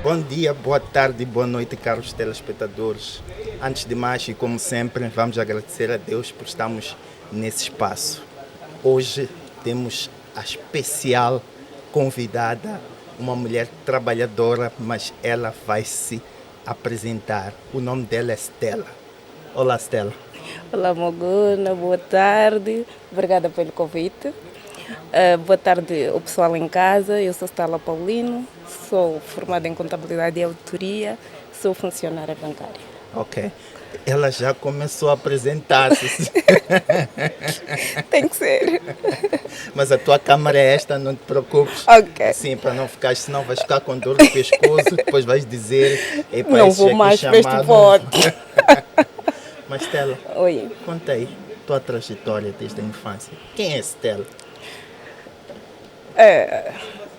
Bom dia, boa tarde e boa noite, caros telespectadores. Antes de mais, e como sempre, vamos agradecer a Deus por estarmos nesse espaço. Hoje temos a especial convidada, uma mulher trabalhadora, mas ela vai se apresentar. O nome dela é Stella. Olá, Stella. Olá, Moguna, boa tarde. Obrigada pelo convite. Boa tarde ao pessoal em casa. Eu sou Stella Paulino, sou formada em Contabilidade e Auditoria, sou funcionária bancária. Ok. Ela já começou a apresentar-se. Tem que ser. Mas a tua câmera é esta, não te preocupes. Ok. Sim, para não ficar, senão vais ficar com dor de pescoço, depois vais dizer... Não vou mais para este pote. Mas Stella, Oi. conta aí tua trajetória desde a infância. Quem é Stella?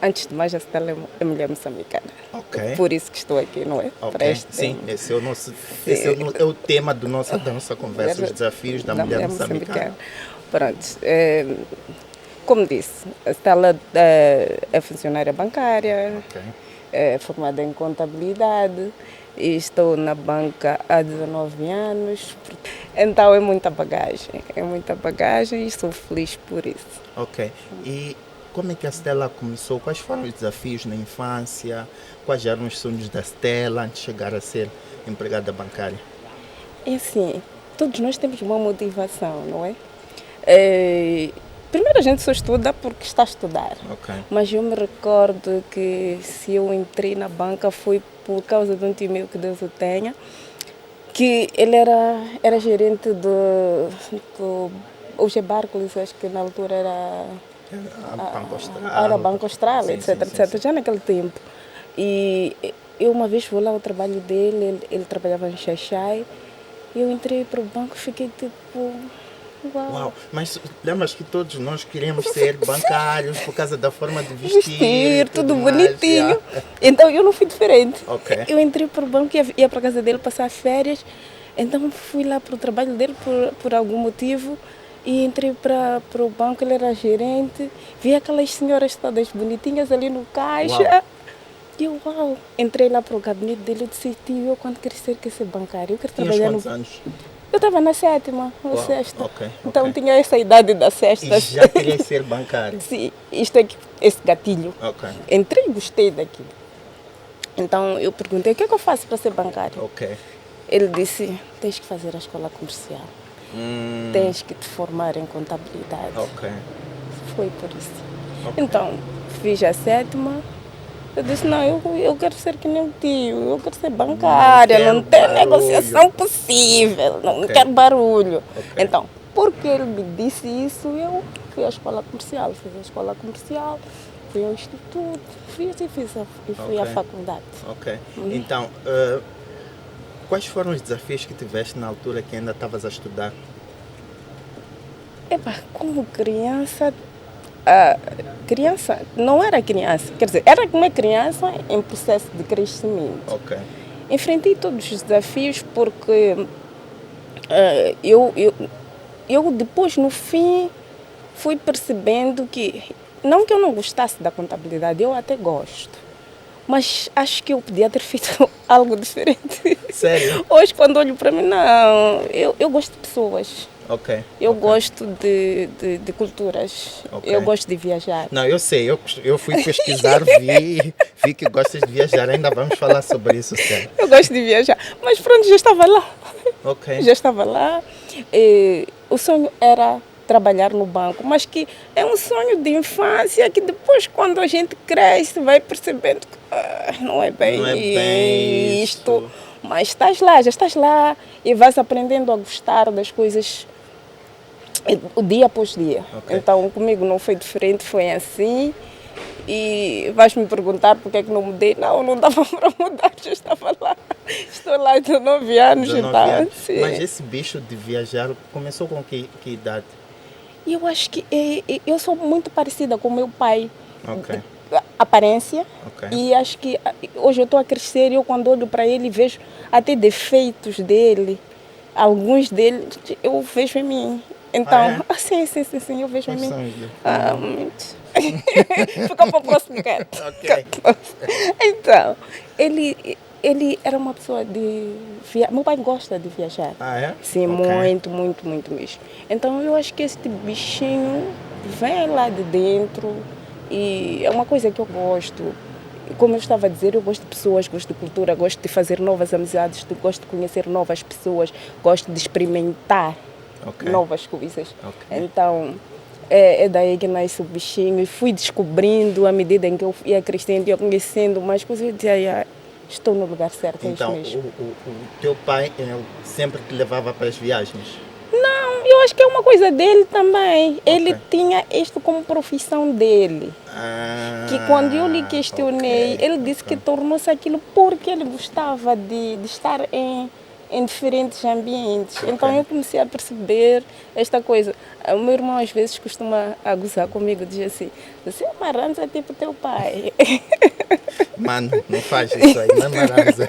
Antes de mais, a Stella é mulher moçambicana. Ok. Por isso que estou aqui, não é? Ok, sim, esse é o tema da nossa conversa, os desafios da mulher moçambicana. Pronto, como disse, a Stella é funcionária bancária, é formada em contabilidade e estou na banca há 19 anos, então é muita bagagem e sou feliz por isso. Ok, e como é que a Stella começou? Quais foram os desafios na infância? Quais eram os sonhos da Stella antes de chegar a ser empregada bancária? É assim, todos nós temos uma motivação, não é? Primeiro a gente só estuda porque está a estudar. Okay. Mas eu me recordo que se eu entrei na banca foi por causa de um tio meu, que Deus o tenha, que ele era gerente do UG Barclays, acho que na altura era Banco Austral, sim, etc, sim, etc, já naquele tempo. E eu uma vez fui lá ao trabalho dele, ele trabalhava em Xaixai, e eu entrei para o banco e fiquei tipo... Uau, mas lembras que todos nós queríamos ser bancários por causa da forma de vestir tudo mais, bonitinho. Yeah. Então eu não fui diferente. Okay. Eu entrei para o banco e ia para a casa dele passar férias. Então fui lá para o trabalho dele por algum motivo e entrei para o banco, ele era gerente. Vi aquelas senhoras todas bonitinhas ali no caixa. Uau. E eu, uau, entrei lá para o gabinete dele, eu disse, tio, eu quando crescer quero ser bancário, eu quero trabalhar quantos anos? Eu estava na sétima, ou sexta. Okay. Então tinha essa idade da sexta. E já queria ser bancário? Sim, isto aqui, esse gatilho. Okay. Entrei e gostei daquilo. Então eu perguntei, o que é que eu faço para ser bancário? Okay. Ele disse, tens que fazer a escola comercial. Tens que te formar em contabilidade. Okay. Foi por isso. Okay. Então, fiz a sétima. Eu disse, não, eu quero ser que nem o tio, eu quero ser bancária, não tem negociação possível, não quero barulho. Okay. Então, porque ele me disse isso, eu fui à escola comercial, fui ao instituto, fiz e fui à faculdade. Ok. Então, quais foram os desafios que tiveste na altura que ainda estavas a estudar? Como criança não era criança, quer dizer, era uma criança em processo de crescimento. Okay. Enfrentei todos os desafios porque eu depois, no fim, fui percebendo que, não que eu não gostasse da contabilidade, eu até gosto, mas acho que eu podia ter feito algo diferente. Sério? Hoje, quando olho para mim, não, eu gosto de pessoas. Okay. Eu gosto de culturas, eu gosto de viajar. Não, eu sei, eu fui pesquisar, vi que gostas de viajar, ainda vamos falar sobre isso, sério. Eu gosto de viajar, mas pronto, já estava lá. Okay. Já estava lá. O sonho era trabalhar no banco, mas que é um sonho de infância que depois, quando a gente cresce, vai percebendo que não é bem isto. Mas já estás lá e vais aprendendo a gostar das coisas o dia após dia. Okay. Então, comigo não foi diferente, foi assim. E vais me perguntar porque é que não mudei. Não dava para mudar, já estava lá. Estou lá há 19 anos. Então, sim. Mas esse bicho de viajar começou com que idade? Eu acho que eu sou muito parecida com o meu pai. Okay. Aparência. Okay. E acho que hoje eu estou a crescer e eu quando olho para ele vejo até defeitos alguns dele eu vejo em mim. Então, sim, eu vejo em mim. Muito. Fica para o próximo canto. Ok. Então, ele era uma pessoa de... Meu pai gosta de viajar. Ah, é? Sim, Ok. muito, muito, muito mesmo. Então, eu acho que esse bichinho vem lá de dentro e é uma coisa que eu gosto. Como eu estava a dizer, eu gosto de pessoas, gosto de cultura, gosto de fazer novas amizades, gosto de conhecer novas pessoas, gosto de experimentar novas coisas. Ok. Então, é daí que nasce o bichinho. E fui descobrindo, à medida em que eu ia crescendo, ia conhecendo mais coisas, eu dizia, estou no lugar certo, Então, é isso mesmo. o teu pai ele sempre te levava para as viagens? Não, eu acho que é uma coisa dele também. Ele tinha isto como profissão dele. Que quando eu lhe questionei, ele disse que tornou-se aquilo porque ele gostava de estar em diferentes ambientes. Então eu comecei a perceber esta coisa. O meu irmão às vezes costuma gozar comigo, diz assim, você é uma rança tipo teu pai. Mano, não faz isso aí, não é maranza.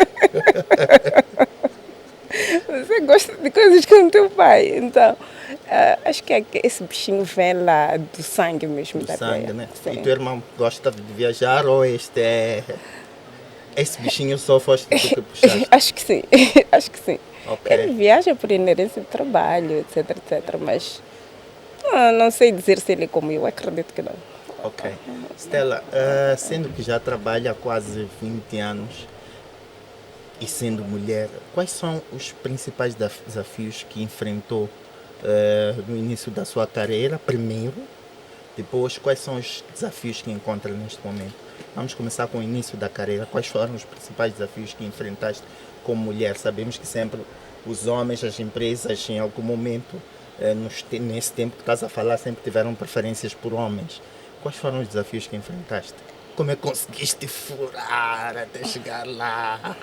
Você gosta de coisas como teu pai. Então, acho que esse bichinho vem lá do sangue mesmo. Do sangue, né? Sim. E teu irmão gosta de viajar ou este é... Esse bichinho só foste tu que puxaste? Acho que sim, acho que sim. Ok. Ele viaja por inerência de trabalho, etc, etc. Mas não sei dizer se ele é como eu, acredito que não. Ok. Stella, sendo que já trabalha há quase 20 anos e sendo mulher, quais são os principais desafios que enfrentou no início da sua carreira, primeiro? Depois, quais são os desafios que encontra neste momento? Vamos começar com o início da carreira. Quais foram os principais desafios que enfrentaste como mulher? Sabemos que sempre os homens, as empresas, em algum momento, nesse tempo que estás a falar, sempre tiveram preferências por homens. Quais foram os desafios que enfrentaste? Como é que conseguiste furar até chegar lá?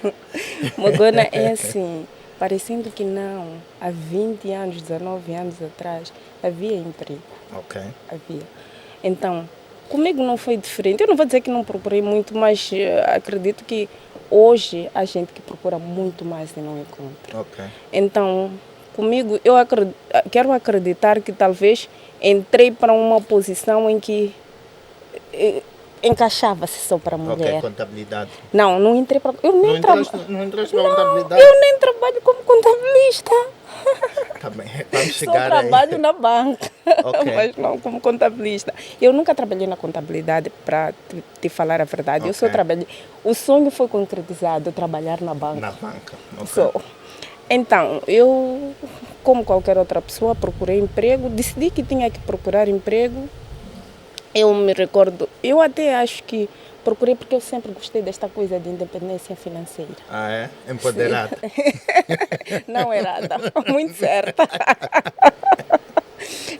Mogona é assim, parecendo que não, há 20 anos, 19 anos atrás, havia emprego. Ok. Havia. Então, comigo não foi diferente. Eu não vou dizer que não procurei muito, mas acredito que hoje há gente que procura muito mais e não encontra. Ok. Então, comigo, eu quero acreditar que talvez entrei para uma posição em que encaixava-se só para mulher. Ok, contabilidade. Não entrei para... Eu nem Não entraste para contabilidade? eu nem trabalho como contabilista. Tá bem, vamos Só chegar trabalho aí. na banca, Ok. mas não como contabilista. Eu nunca trabalhei na contabilidade, para te falar a verdade. Eu só Ok. trabalhei... O sonho foi concretizado, trabalhar na banca. Na banca. Ok. Só. Então, eu, como qualquer outra pessoa, procurei emprego, decidi que tinha que procurar emprego. Eu me recordo, eu até acho que procurei porque eu sempre gostei desta coisa de independência financeira. Ah, é? Empoderada. Não errada, muito certa.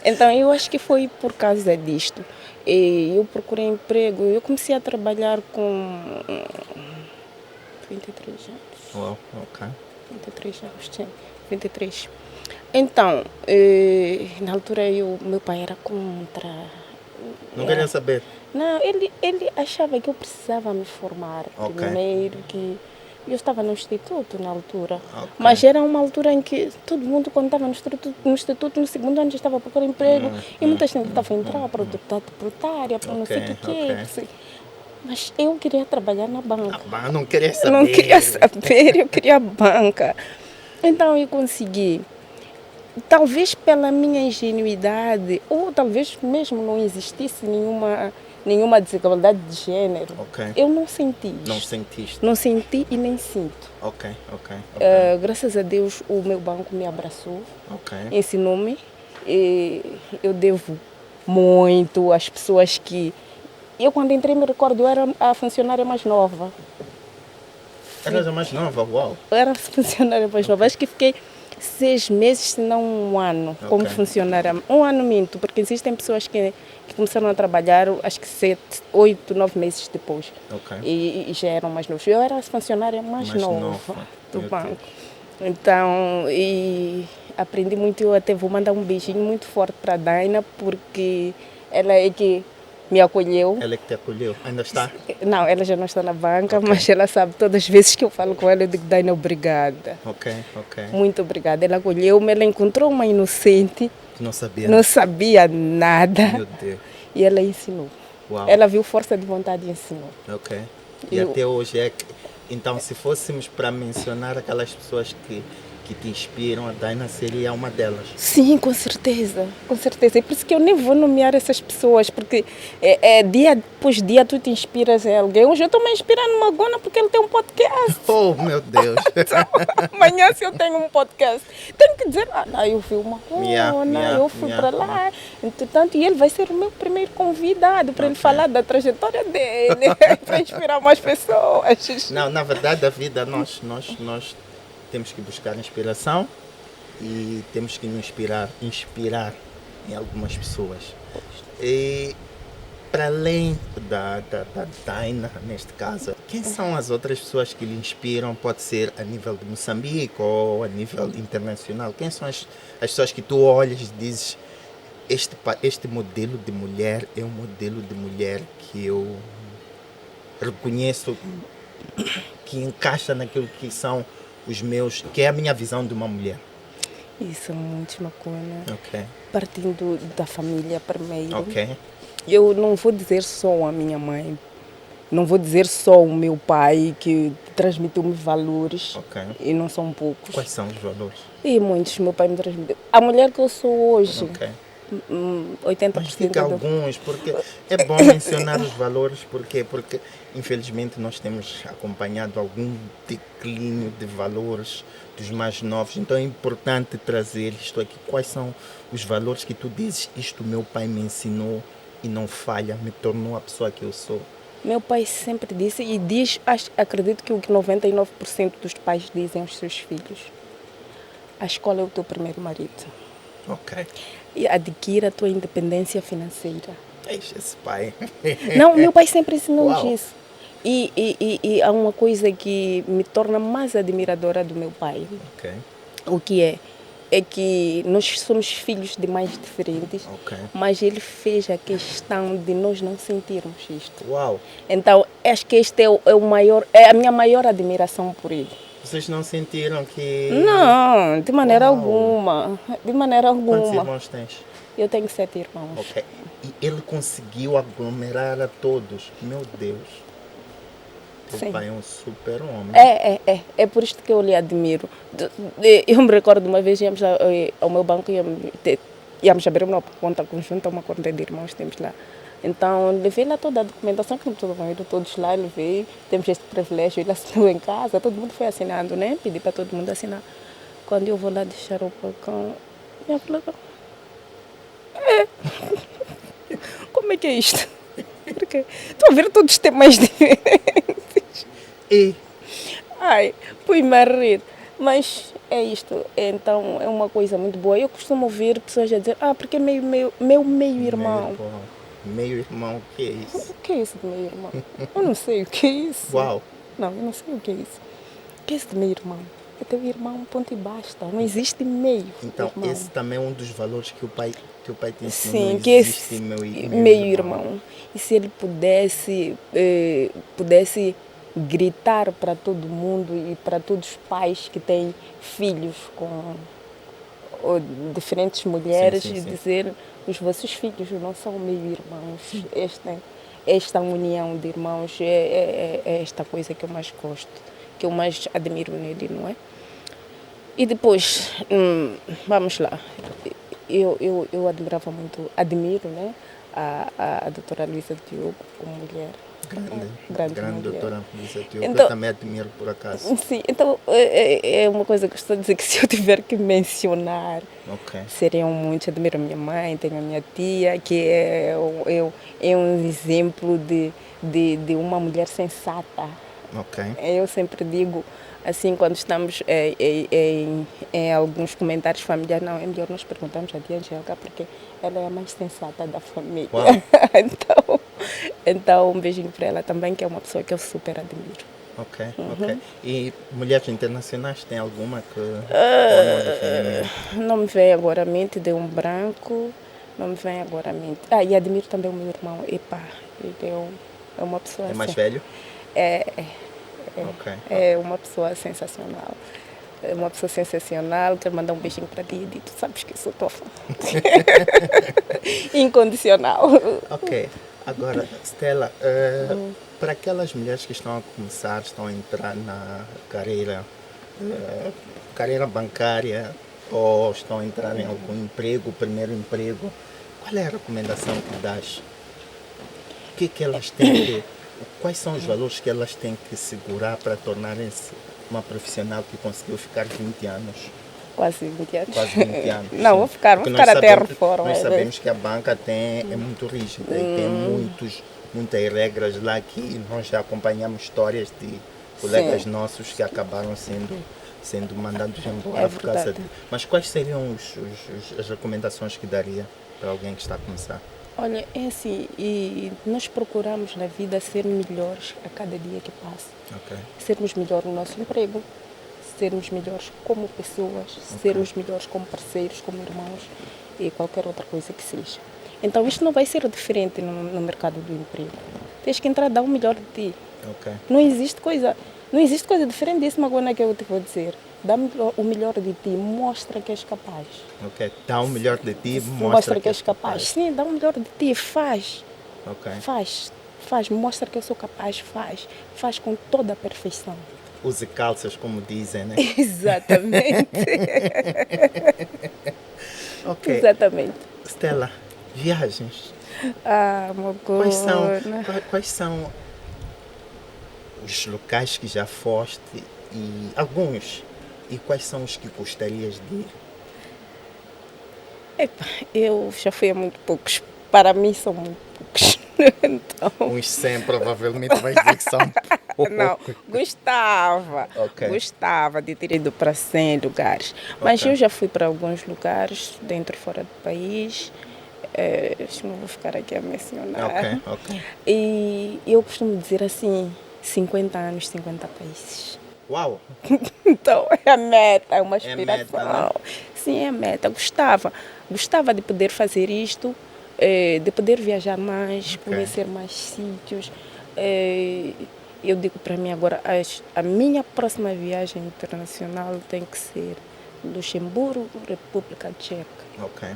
Então, eu acho que foi por causa disto. E eu procurei emprego, eu comecei a trabalhar com 23 anos. Uau, ok. 23 anos, sim, 23. Então, na altura meu pai era contra. Não queria saber. Não, ele achava que eu precisava me formar primeiro, que eu estava no instituto na altura. Ok. Mas era uma altura em que todo mundo, quando estava no instituto, no segundo ano já estava a procurar emprego e muita gente estava a entrar para deputada tributária, para não sei o que. Mas eu queria trabalhar na banca. Não queria saber. Não queria saber, eu queria banca. Então eu consegui. Talvez pela minha ingenuidade, ou talvez mesmo não existisse nenhuma desigualdade de género, eu não senti isso. Não sentiste? Não senti e nem sinto. Ok. Graças a Deus o meu banco me abraçou, Ok. ensinou-me. E eu devo muito às pessoas que... Eu quando entrei me recordo, eu era a funcionária mais nova. Eras a mais nova? Uau! Eu era a funcionária mais nova. Acho que fiquei 6 meses, se não um ano, como funcionária. Um ano minto, porque existem pessoas que começaram a trabalhar, acho que 7, 8, 9 meses depois. E já eram mais novos. Eu era a funcionária mais nova do banco. Então, e aprendi muito. Eu até vou mandar um beijinho muito forte para a Daina, porque ela é que me acolheu. Ela é que te acolheu? Ainda está? Não, ela já não está na banca, mas ela sabe, todas as vezes que eu falo com ela, eu digo, Daina, obrigada. Ok. Muito obrigada. Ela acolheu-me, ela encontrou uma inocente. Não sabia? Não sabia nada. Meu Deus. E ela ensinou. Uau. Ela viu força de vontade e ensinou. Ok. E Eu- até hoje é que... Então, se fôssemos para mencionar aquelas pessoas que te inspiram, a Daina seria uma delas. Sim, com certeza, com certeza. É por isso que eu nem vou nomear essas pessoas, porque dia após dia tu te inspiras em alguém. Hoje eu estou me inspirando no Magona porque ele tem um podcast. Oh, meu Deus. Amanhã, se eu tenho um podcast, tenho que dizer, eu vi uma Magona, eu fui para lá. Entretanto, e ele vai ser o meu primeiro convidado para ele falar da trajetória dele, para inspirar mais pessoas. Não, na verdade, a vida, nós temos que buscar inspiração e temos que nos inspirar em algumas pessoas. E para além da Daina, neste caso, quem são as outras pessoas que lhe inspiram? Pode ser a nível de Moçambique ou a nível internacional. Quem são as pessoas que tu olhas e dizes este modelo de mulher é um modelo de mulher que eu reconheço que encaixa naquilo que são que é a minha visão de uma mulher. Isso é muito bacana. Ok. Partindo da família primeiro. Ok. Eu não vou dizer só a minha mãe, não vou dizer só o meu pai que transmitiu-me valores. Ok. E não são poucos. Quais são os valores? E muitos, meu pai me transmitiu. A mulher que eu sou hoje, Ok. 80% Mas diga alguns, porque é bom mencionar os valores, porque infelizmente nós temos acompanhado algum declínio de valores dos mais novos, então é importante trazer isto aqui. Quais são os valores que tu dizes, isto meu pai me ensinou e não falha, me tornou a pessoa que eu sou? Meu pai sempre disse e diz, acredito que o que 99% dos pais dizem aos seus filhos: a escola é o teu primeiro marido. Ok. E adquira a tua independência financeira. Eixe, esse pai. Não, meu pai sempre ensinou-nos Uau. isso. E há uma coisa que me torna mais admiradora do meu pai. Ok. O que é que nós somos filhos de mães diferentes, Ok. mas ele fez a questão de nós não sentirmos isto. Uau. Então, acho que este é a minha maior admiração por ele. Vocês não sentiram que... Não, de maneira Uau. alguma. De maneira Quantos alguma. irmãos tens? Eu tenho 7 irmãos. Ok. E ele conseguiu aglomerar a todos. Meu Deus. Teu Sim. pai é um super homem. É por isto que eu lhe admiro. Eu me recordo de uma vez, íamos ao meu banco, íamos abrir uma conta conjunta, uma conta de irmãos temos lá. Então, levei lá toda a documentação, que não vão ir todos lá, levei. Temos este privilégio, ele assinou em casa, todo mundo foi assinando, né? Pedi para todo mundo assinar. Quando eu vou lá deixar o balcão, minha colega... Como é que é isto? Porque estou a ver todos têm mais diferentes. E Fui-me a rir. Mas é isto. Então, é uma coisa muito boa. Eu costumo ouvir pessoas a dizer, porque é meu meio-irmão. Meio-irmão, o que é isso? O que é isso de meio-irmão? Eu não sei o que é isso. Uau. Não, eu não sei o que é isso. O que é isso de meio-irmão? É teu irmão, ponto e basta. Não existe meio. Então, irmão. esse também é um dos valores que o pai te ensinou. Sim, Não que existe esse meio-irmão. meio-irmão. E se ele pudesse gritar para todo mundo e para todos os pais que têm filhos com diferentes mulheres, Sim. e dizer: os vossos filhos não são meio-irmãos. Esta união de irmãos é esta coisa que eu mais gosto, que eu mais admiro nele, não é? E depois, vamos lá, eu admiro, né, a doutora Luísa Diogo como mulher. Grande mulher. doutora Luísa Diogo, Então, eu também admiro por acaso. Sim, então é uma coisa que eu estou a dizer que se eu tiver que mencionar, Ok. seriam muitos. Admiro a minha mãe, tenho a minha tia, que é um exemplo de uma mulher sensata. Ok. Eu sempre digo, assim, quando estamos em alguns comentários familiares, não, é melhor nós perguntarmos a tia Angélica, porque ela é a mais sensata da família. Uau. Então, um beijinho para ela também, que é uma pessoa que eu super admiro. Ok. E mulheres internacionais, tem alguma que... Não me vem agora à mente, deu um branco, não me vem agora à mente. E admiro também o meu irmão, ele é uma pessoa... É mais velho? Ok. É uma pessoa sensacional. É uma pessoa sensacional. Quero mandar um beijinho para ti, e tu sabes que eu sou tua fã. Incondicional. Ok. Agora, Stella, para aquelas mulheres que estão a começar, estão a entrar na carreira bancária ou estão a entrar em algum emprego, primeiro emprego, qual é a recomendação que dás? O que é que elas têm que, quais são os valores que elas têm que segurar para tornarem-se uma profissional que conseguiu ficar 20 anos? Quase 20 anos. Quase 20 anos. Não, sim. vou ficar até a reforma. Nós sabemos que a banca é muito rígida e tem muitas regras lá que nós já acompanhamos histórias de colegas nossos que acabaram sendo mandados embora por causa de... Mas quais seriam as recomendações que daria para alguém que está a começar? Olha, é assim, e nós procuramos na vida ser melhores a cada dia que passa. Okay. Sermos melhores no nosso emprego, sermos melhores como pessoas, sermos melhores como parceiros, como irmãos e qualquer outra coisa que seja. Então isto não vai ser diferente no mercado do emprego. Tens que entrar a dar o melhor de ti. Okay. Não existe coisa diferentíssima agora que eu te vou dizer. Dá o melhor de ti, mostra que és capaz. Ok, dá o melhor de ti, mostra que és capaz. Sim, dá o melhor de ti, faz. Okay. Faz, mostra que eu sou capaz, faz com toda a perfeição. Use calças, como dizem, né? Exatamente. Ok. Exatamente. Stella, viagens. Meu Quais são os locais que já foste e alguns? E quais são os que gostarias de ir? Eu já fui a muito poucos. Para mim são muito poucos. Então... Uns 100 provavelmente vais dizer que são poucos. Não, gostava de ter ido para 100 lugares. Mas eu já fui para alguns lugares, dentro e fora do país. Não vou ficar aqui a mencionar. Ok. E eu costumo dizer assim, 50 anos, 50 países. Uau! Então é a meta, é uma aspiração. É meta, né? Sim, é a meta. Gostava de poder fazer isto, de poder viajar mais, conhecer mais sítios. Eu digo para mim agora, a minha próxima viagem internacional tem que ser Luxemburgo, República Tcheca. Ok.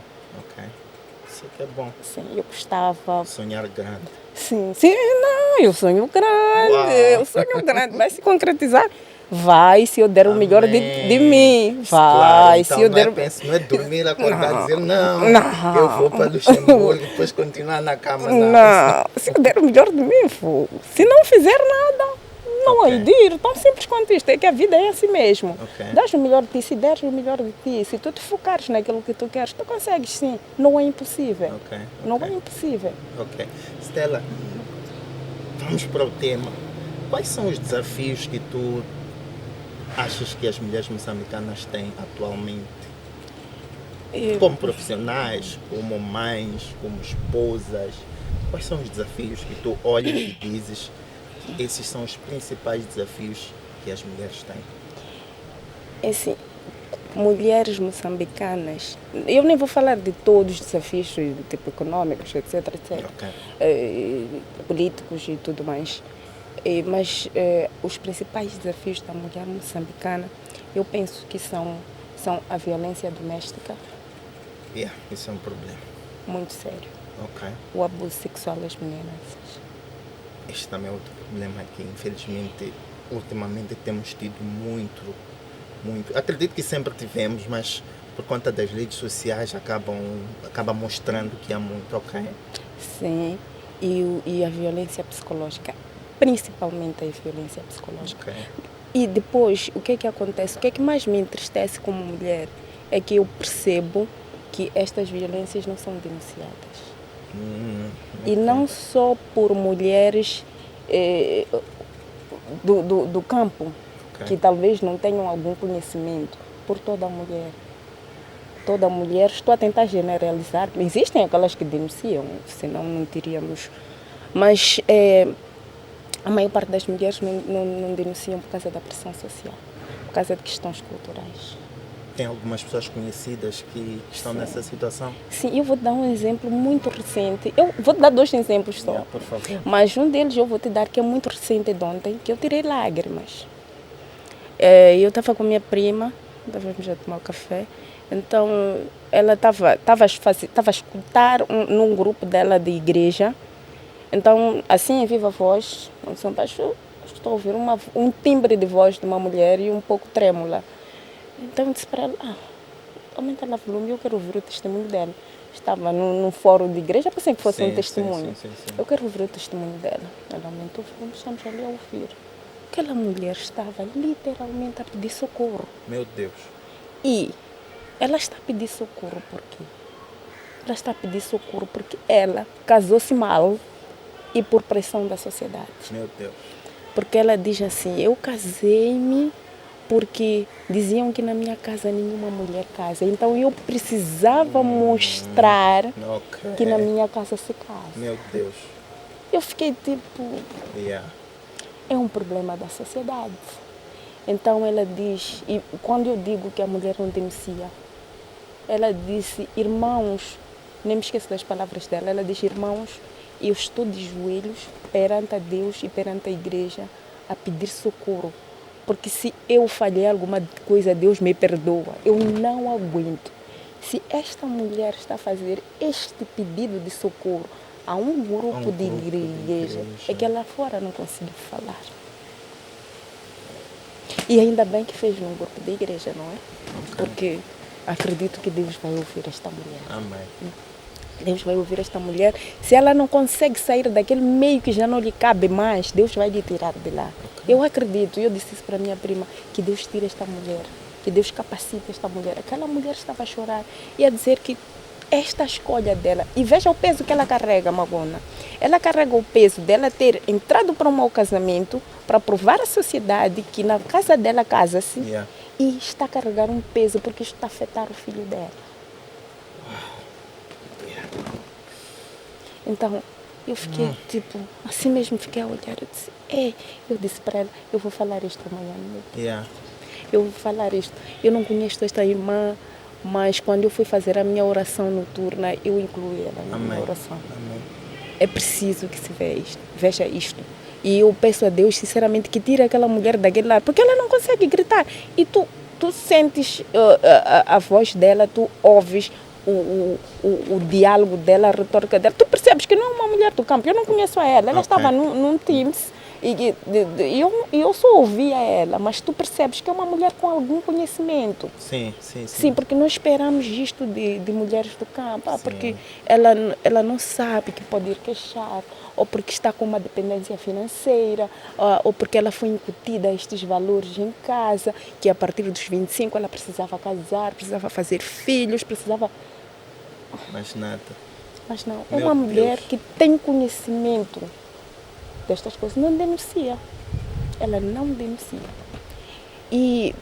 Isso que é bom. Sim, eu gostava. Sonhar grande. Sim, não, eu sonho grande, vai se concretizar. Vai, se eu der o melhor de mim. Vai, claro, então se eu der... não é dormir, acordar e dizer, não, eu vou para Luxemburgo e depois continuar na cama. Não, se eu der o melhor de mim, vou. Se não fizer nada, não hei de ir. Tão simples quanto isto, é que a vida é assim mesmo. Dás o melhor de ti, se deres o melhor de ti, se tu te focares naquilo que tu queres, tu consegues sim. Não é impossível. Não é impossível. Ok. Stella, vamos para o tema. Quais são os desafios que tu achas que as mulheres moçambicanas têm atualmente? Como profissionais, como mães, como esposas, quais são os desafios que tu olhas e dizes que esses são os principais desafios que as mulheres têm? É assim, mulheres moçambicanas, eu nem vou falar de todos os desafios, tipo econômicos, etc, políticos e tudo mais. Mas os principais desafios da mulher moçambicana, eu penso que são a violência doméstica. Isso é um problema. Muito sério. O abuso sexual das meninas. Este também é outro problema que, infelizmente, ultimamente temos tido muito. Acredito que sempre tivemos, mas por conta das redes sociais acaba mostrando que há muito. Sim, e a violência psicológica. Principalmente a violência psicológica. E depois, o que é que acontece? O que é que mais me entristece como mulher é que eu percebo que estas violências não são denunciadas. E não só por mulheres do campo, que talvez não tenham algum conhecimento, por toda mulher. Toda mulher, estou a tentar generalizar, existem aquelas que denunciam, senão não teríamos. Mas a maior parte das mulheres não denunciam por causa da pressão social, por causa de questões culturais. Tem algumas pessoas conhecidas que estão nessa situação? Sim, eu vou te dar um exemplo muito recente. Eu vou te dar 2 exemplos só. Por favor. Mas um deles eu vou te dar que é muito recente de ontem, que eu tirei lágrimas. Eu estava com minha prima, estávamos a tomar café, então ela estava a escutar num grupo dela de igreja, Então, assim, em viva voz, no São Baixo, estou a ouvir um timbre de voz de uma mulher e um pouco trêmula. Então, eu disse para ela, aumenta lá o volume, eu quero ouvir o testemunho dela. Estava num fórum de igreja, pensei que fosse um testemunho. Sim. Eu quero ouvir o testemunho dela. Ela aumentou o volume, estamos ali a ouvir. Aquela mulher estava literalmente a pedir socorro. Meu Deus. E ela está a pedir socorro por quê? Ela está a pedir socorro porque ela casou-se mal e por pressão da sociedade. Meu Deus. Porque ela diz assim, eu casei-me porque diziam que na minha casa nenhuma mulher casa. Então eu precisava mostrar que na minha casa se casa. Meu Deus. Eu fiquei tipo... É um problema da sociedade. Então ela diz, e quando eu digo que a mulher não denuncia, ela disse, irmãos, nem me esqueço das palavras dela, ela diz, irmãos, eu estou de joelhos perante a Deus e perante a igreja a pedir socorro. Porque se eu falhei alguma coisa, Deus me perdoa. Eu não aguento. Se esta mulher está a fazer este pedido de socorro a um grupo de igreja, é que lá fora não conseguiu falar. E ainda bem que fez num grupo de igreja, não é? Porque acredito que Deus vai ouvir esta mulher. Amém. Deus vai ouvir esta mulher. Se ela não consegue sair daquele meio que já não lhe cabe mais, Deus vai lhe tirar de lá. Eu acredito, eu disse isso para minha prima, que Deus tire esta mulher, que Deus capacite esta mulher. Aquela mulher estava a chorar e a dizer que esta escolha dela, e veja o peso que ela carrega, Magona. Ela carrega o peso dela ter entrado para um mau casamento, para provar à sociedade que na casa dela casa-se, e está a carregar um peso porque isto está a afetar o filho dela. Então, eu fiquei tipo, assim mesmo fiquei a olhar, eu disse para ela, eu vou falar isto amanhã. Eu vou falar isto. Eu não conheço esta irmã, mas quando eu fui fazer a minha oração noturna, eu incluí ela na minha oração. Amém. É preciso que se veja isto. E eu peço a Deus, sinceramente, que tire aquela mulher daquele lado, porque ela não consegue gritar. E tu sentes a voz dela, tu ouves o diálogo dela, a retórica dela. Tu percebes que não é uma mulher do campo. Eu não conheço ela. Ela estava num Teams e eu só ouvia ela, mas tu percebes que é uma mulher com algum conhecimento. Sim, porque nós esperamos isto de mulheres do campo, porque ela não sabe que pode ir queixar, ou porque está com uma dependência financeira, ou porque ela foi incutida a estes valores em casa, que a partir dos 25 ela precisava casar, precisava fazer filhos, precisava... Mas nada. Mas não, é uma mulher que tem conhecimento destas coisas, não denuncia. Ela não denuncia. E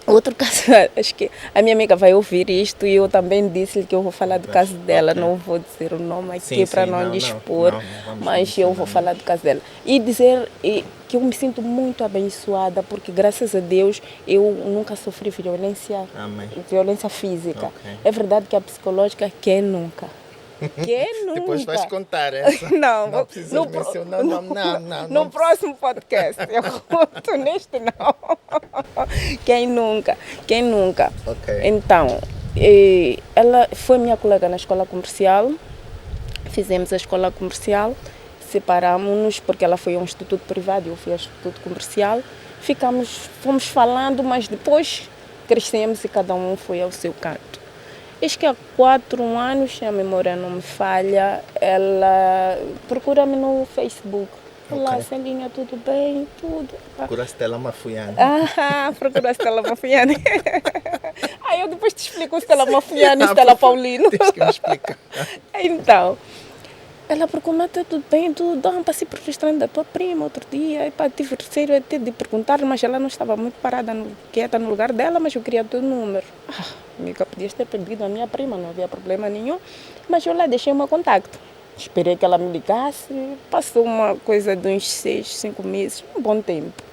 outro caso, acho que a minha amiga vai ouvir isto e eu também disse-lhe que eu vou falar do caso dela. Não vou dizer o nome aqui para não lhe expor, mas eu vou falar do caso dela. E dizer que eu me sinto muito abençoada porque, graças a Deus, eu nunca sofri violência física. É verdade que a psicológica, quem nunca? Quem nunca? Depois vais contar essa. Não precisas mencionar. Não. No próximo podcast eu conto, neste não. Quem nunca? Então, ela foi minha colega na escola comercial, fizemos a escola comercial, separamos-nos porque ela foi a um instituto privado e eu fui ao instituto comercial. Fomos falando, mas depois crescemos e cada um foi ao seu canto. Acho que há 4 anos, se a memória não me falha, ela procura-me no Facebook. Olá, Celinha, tudo bem? Tudo. Procura a Stella Mafuiani. Procura a Stella Mafuiani. Eu depois te explico Stella Mafuiani e Stella Paulino. Tens que me explicar. Então, ela procura, tudo bem, tudo. Passei por restaurante da tua prima outro dia. Tive receio até de perguntar, mas ela não estava muito parada, quieta no lugar dela, mas eu queria o teu número. Amiga, podias ter perdido a minha prima, não havia problema nenhum. Mas eu lá deixei o meu contacto. Esperei que ela me ligasse. Passou uma coisa de uns 6, 5 meses, um bom tempo.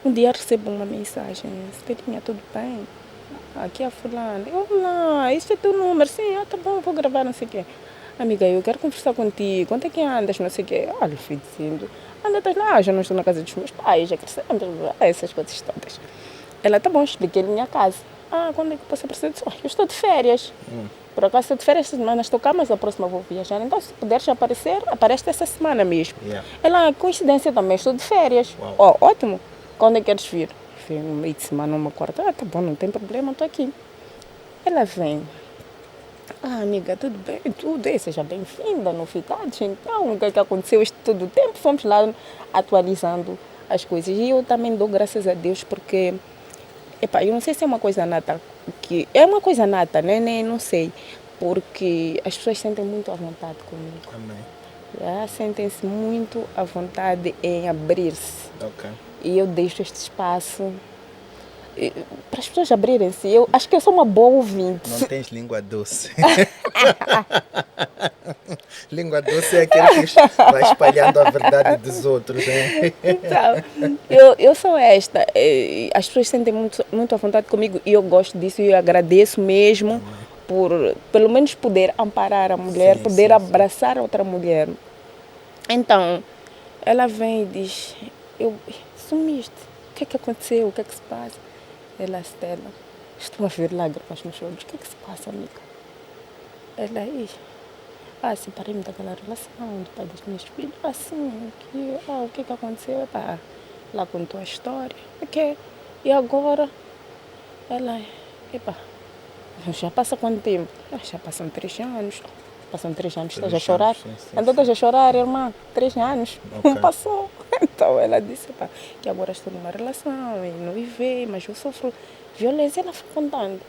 Um dia recebo uma mensagem. Estelinha, tudo bem? Aqui é a fulana. Olá, isso é teu número? Sim, tá bom, vou gravar, não sei o quê. Amiga, eu quero conversar contigo. Onde é que andas? Não sei o quê. Olha, fui dizendo. Anda, lá, já não estou na casa dos meus pais, já crescemos, essas coisas todas. Ela, tá bom, expliquei-lhe minha casa. Quando é que eu posso aparecer? Eu estou de férias. Por acaso estou de férias esta semana, estou cá, mas a próxima vou viajar. Então, se puderes aparecer, aparece essa semana mesmo. Yeah. Ela, coincidência também, estou de férias. Uau. Ó, ótimo. Quando é que queres vir? Vem no meio de semana, uma quarta. Ah, tá bom, não tem problema, estou aqui. Ela vem. Ah, amiga, tudo bem? Tudo é, seja bem-vinda, novidades. Então, o que é que aconteceu este todo o tempo? Fomos lá atualizando as coisas. E eu também dou graças a Deus porque, epá, eu não sei se é uma coisa nata, que é uma coisa nata, né? Não sei, porque as pessoas sentem muito à vontade comigo. Amém. Sentem-se muito à vontade em abrir-se. Ok. E eu deixo este espaço para as pessoas abrirem-se. Eu acho que eu sou uma boa ouvinte. Não tens língua doce. Língua doce é aquele que vai espalhando a verdade dos outros, né? Então, eu sou esta. As pessoas sentem muito, muito à vontade comigo e eu gosto disso e eu agradeço mesmo por, pelo menos, poder amparar a mulher, Sim, poder sim, abraçar a outra mulher. Então, ela vem e diz, eu sumiste, o que é que aconteceu, o que é que se passa? Ela, Stella, estou a ver lágrimas nos olhos, o que é que se passa, amiga? Ela, separei-me daquela relação, do pai dos meus filhos, assim, o que é que aconteceu? Epá, ela contou a história, ok, e agora? Ela, epá, já passa quanto tempo? Já passam 3 anos. Passam 3 anos, estás a chorar? Sim, Então estás a chorar, irmã? 3 anos, Ok. não passou. Então ela disse, pá, que agora estou numa relação e não viver, mas eu sofro violência. Ela foi contando.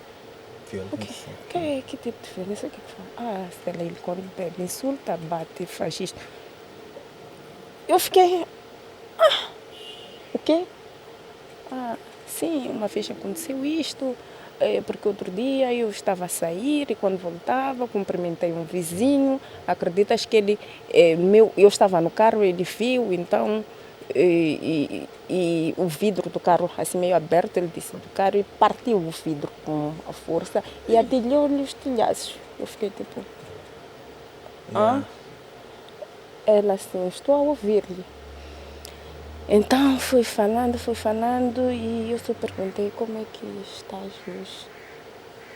Violência. Que tipo de violência? O que fala? Stella, ele quando bebe, insulta, bate, faz isto. Eu fiquei, o quê? Sim, uma vez aconteceu isto, porque outro dia eu estava a sair e quando voltava cumprimentei um vizinho, acreditas que ele, eu estava no carro, ele viu, então, e o vidro do carro assim meio aberto, ele disse do carro e partiu o vidro com a força e atirou-lhe os telhaços. Eu fiquei tipo, Yeah. Ela assim, estou a ouvir-lhe. Então fui falando e eu só perguntei como é que estás hoje.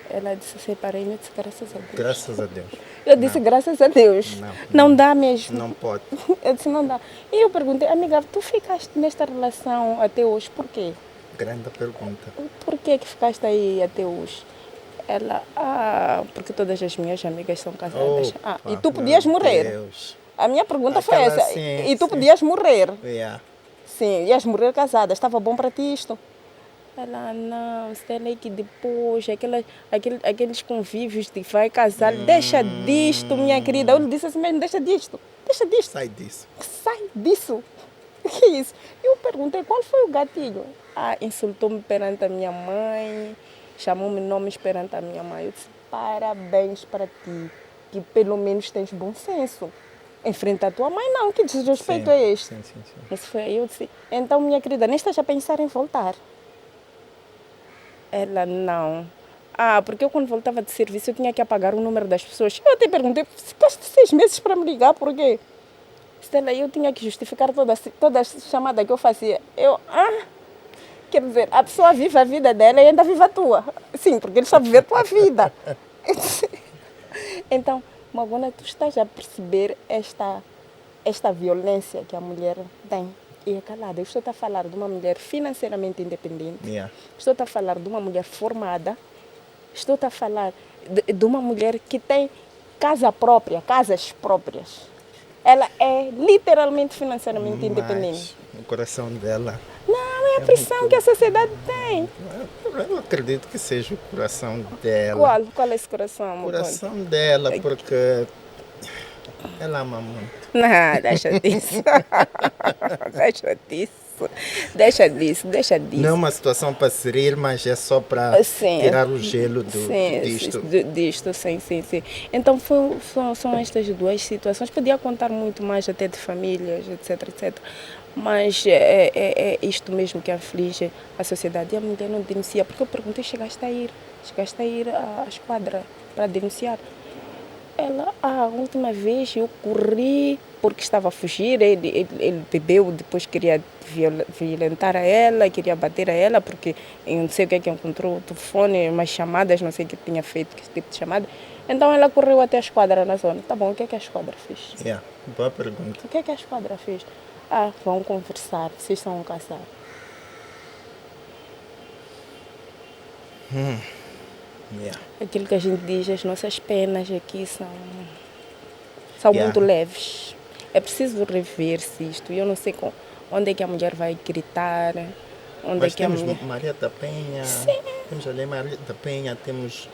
Ela disse, separei-me, eu disse, graças a Deus. Graças a Deus. Eu disse, graças a Deus. Não dá mesmo. Não pode. Eu disse, não dá. E eu perguntei, amiga, tu ficaste nesta relação até hoje, por quê? Grande pergunta. Por que ficaste aí até hoje? Ela, porque todas as minhas amigas são casadas. Opa, E tu podias meu morrer. Deus. A minha pergunta foi Aquela essa. sim, E tu sim. podias morrer. Yeah. Sim, ias morrer casada. Estava bom para ti isto? Ela, não, Stella, é que depois, aqueles convívios de vai casar, deixa disto, minha querida. Eu lhe disse assim mesmo, deixa disto. Sai disso. Sai disso. O que é isso? Eu perguntei, qual foi o gatilho? Insultou-me perante a minha mãe, chamou-me nomes perante a minha mãe. Eu disse, parabéns para ti, que pelo menos tens bom senso. Enfrenta a tua mãe, não, que desrespeito é este? Sim. Isso foi aí, eu disse, então, minha querida, nem estás a pensar em voltar? Ela, não. Porque eu quando voltava de serviço eu tinha que apagar o número das pessoas. Eu até perguntei, ficaste 6 meses para me ligar, por quê? Stella, eu tinha que justificar toda a chamada que eu fazia. Quer dizer, a pessoa vive a vida dela e ainda vive a tua. Sim, porque ele só vive a tua vida. Então, Magona, tu estás a perceber esta violência que a mulher tem. E é calada. Eu estou a falar de uma mulher financeiramente independente. Yeah. Estou a falar de uma mulher formada. Estou a falar de uma mulher que tem casa própria, casas próprias. Ela é literalmente financeiramente independente. Mas o coração dela... Não, é a pressão que a sociedade tem. Eu acredito que seja o coração dela. Qual é esse coração? O coração dela, porque ela ama muito. Não, deixa disso. Deixa disso. Não é uma situação para se rir, mas é só para tirar o gelo disto. Disto, sim. Então são estas duas situações. Podia contar muito mais até de famílias, etc. Mas é isto mesmo que aflige a sociedade. E a mulher não denuncia. Porque eu perguntei, chegaste a ir à esquadra para denunciar? Ela, a última vez eu corri porque estava a fugir, ele bebeu, depois queria violentar a ela, queria bater a ela, porque eu não sei o que é que encontrou o telefone, umas chamadas, não sei o que tinha feito, que tipo de chamada. Então ela correu até a esquadra na zona. Tá bom, o que é que a esquadra fez? Yeah. Boa pergunta. O que é que a esquadra fez? Ah, vão conversar, vocês são um casal. Yeah. Aquilo que a gente diz, as nossas penas aqui são Yeah. muito leves. É preciso rever-se isto. Eu não sei onde é que a mulher vai gritar, onde Mas é que a temos mulher... Maria da Penha, temos a Lei Maria da Penha, temos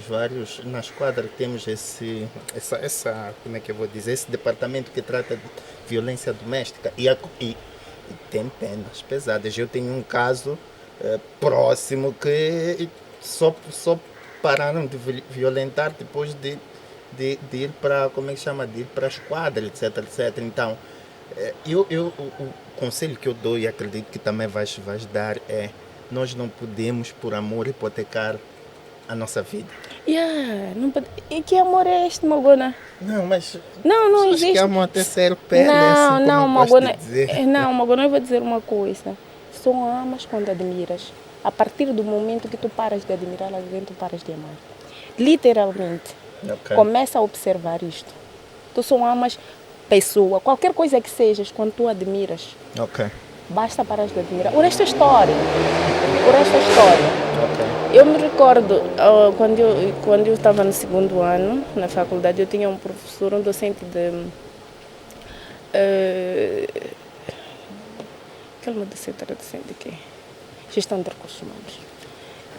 vários, na esquadra temos essa, como é que eu vou dizer, esse departamento que trata de violência doméstica e tem penas pesadas. Eu tenho um caso próximo que só pararam de violentar depois de ir para, como é que chama, de ir para a esquadra, etc, etc. Então, o conselho que eu dou e acredito que também vais dar é: nós não podemos, por amor, hipotecar a nossa vida. Não pode... E que amor é este, Magona? Não, mas Não pessoas existe. que amam até ser pele, Não, assim, não, como eu gosto Magona. de dizer. Não, Magona, eu vou dizer uma coisa. Só amas quando admiras. A partir do momento que tu paras de admirar alguém, tu paras de amar. Literalmente. Ok. Começa a observar isto. Tu só amas pessoa, qualquer coisa que sejas, quando tu admiras. Ok. Basta parar de admirar. O resto é história. O resto é história. Ok. Eu me recordo, quando eu estava no segundo ano, na faculdade, eu tinha um professor, um docente de... Aquele docente era docente de quê? Gestão de recursos humanos.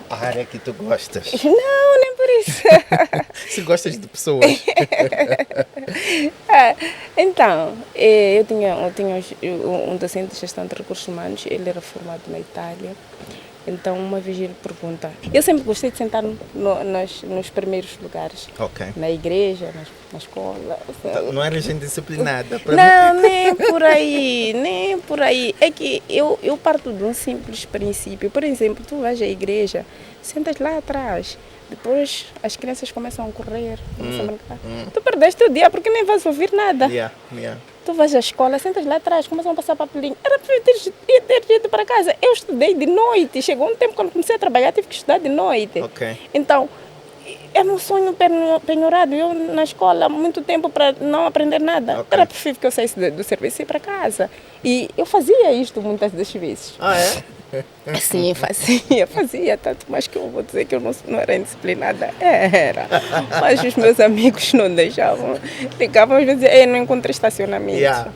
A área que tu gostas. Não, nem por isso. Se gostas de pessoas. Então, eu tinha um docente de gestão de recursos humanos, ele era formado na Itália. Então, uma vez ele pergunta... Eu sempre gostei de sentar nos primeiros lugares. Ok. Na igreja, na escola. Então, não era gente disciplinada. Não, nem por aí, nem por aí. É que eu parto de um simples princípio. Por exemplo, tu vais à igreja, sentas lá atrás. Depois as crianças começam a correr, começam a brincar. Tu perdeste o dia porque nem vais ouvir nada. Yeah. Tu vais à escola, sentas lá atrás, começam a passar papelinho. Era para ter ido para casa. Eu estudei de noite. Chegou um tempo quando comecei a trabalhar, tive que estudar de noite. Ok. Então, é um sonho penhorado. Eu na escola há muito tempo para não aprender nada. Ok. Era preferível que eu saísse do serviço e ir para casa. E eu fazia isto muitas das vezes. Ah, é? Sim, fazia, tanto mais que eu vou dizer que eu não era indisciplinada. Era. Mas os meus amigos não deixavam. Ligavam às vezes, não encontrei estacionamento. Yeah.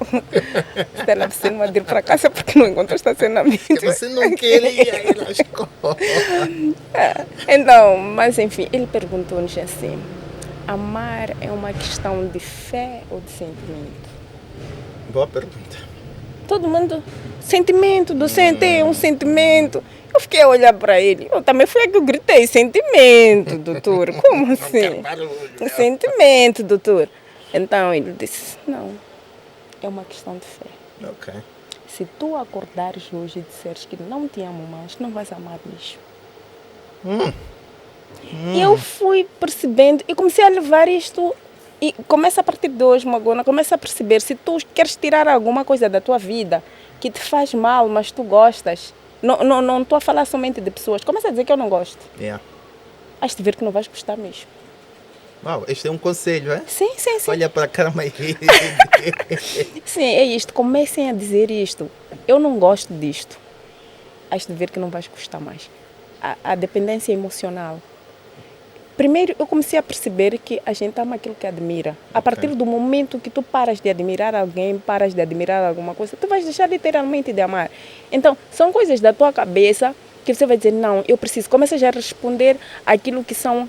Stella, você não vai ir para casa porque não encontrou estacionamento. Porque você não queria ir à escola. Então, mas enfim, ele perguntou-nos assim: amar é uma questão de fé ou de sentimento? Boa pergunta. Todo mundo, sentimento, docente, é um sentimento. Eu fiquei a olhar para ele. Eu também fui a que eu gritei: sentimento, doutor. Como assim? Sentimento, doutor. Então ele disse: não, é uma questão de fé. Ok. Se tu acordares hoje e disseres que não te amo mais, não vais amar lixo. E eu fui percebendo e comecei a levar isto. E começa a partir de hoje, Magona, começa a perceber, se tu queres tirar alguma coisa da tua vida que te faz mal, mas tu gostas, não estou a falar somente de pessoas, começa a dizer que eu não gosto. Yeah. Has de ver que não vais gostar mesmo. Uau, este é um conselho, é? Sim. Olha para a cama aí. Sim, é isto. Comecem a dizer isto. Eu não gosto disto. Has de ver que não vais gostar mais. A dependência emocional. Primeiro, eu comecei a perceber que a gente ama aquilo que admira. A partir do momento que tu paras de admirar alguém, paras de admirar alguma coisa, tu vais deixar literalmente de amar. Então, são coisas da tua cabeça que você vai dizer: não, eu preciso. Começa já a responder aquilo que são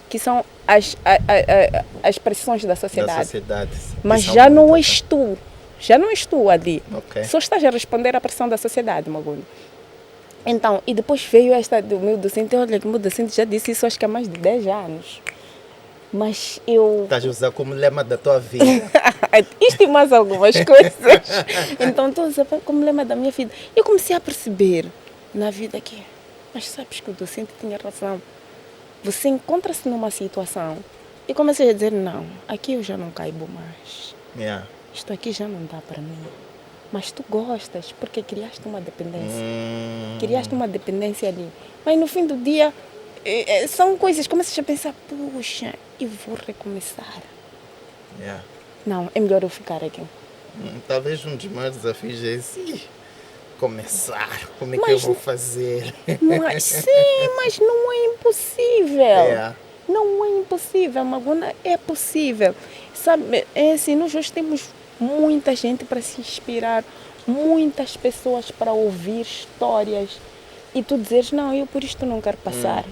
as pressões da sociedade. Da sociedade. Mas já não és tu. Já não és tu ali. Ok. Só estás a responder à pressão da sociedade, Magulho. Então, e depois veio esta do meu docente. Olha, que o meu docente já disse isso acho que há mais de 10 anos. Mas eu... Estás a usar como lema da tua vida. Isto e mais algumas coisas. Então, estou a usar como lema da minha vida. Eu comecei a perceber na vida que... Mas sabes que o docente tinha razão. Você encontra-se numa situação e começa a dizer: não, aqui eu já não caibo mais. Yeah. Isto aqui já não dá para mim. Mas tu gostas porque criaste uma dependência. Criaste uma dependência ali. Mas no fim do dia, são coisas, começas a pensar, puxa, eu vou recomeçar. Yeah. Não, é melhor eu ficar aqui. Talvez um dos maiores desafios é esse. Começar. Como é que eu vou fazer? Sim, mas não é impossível. Yeah. Não é impossível, Magona, é possível. Sabe, é assim, nós hoje temos muita gente para se inspirar, muitas pessoas para ouvir histórias. E tu dizes, não, eu por isto não quero passar.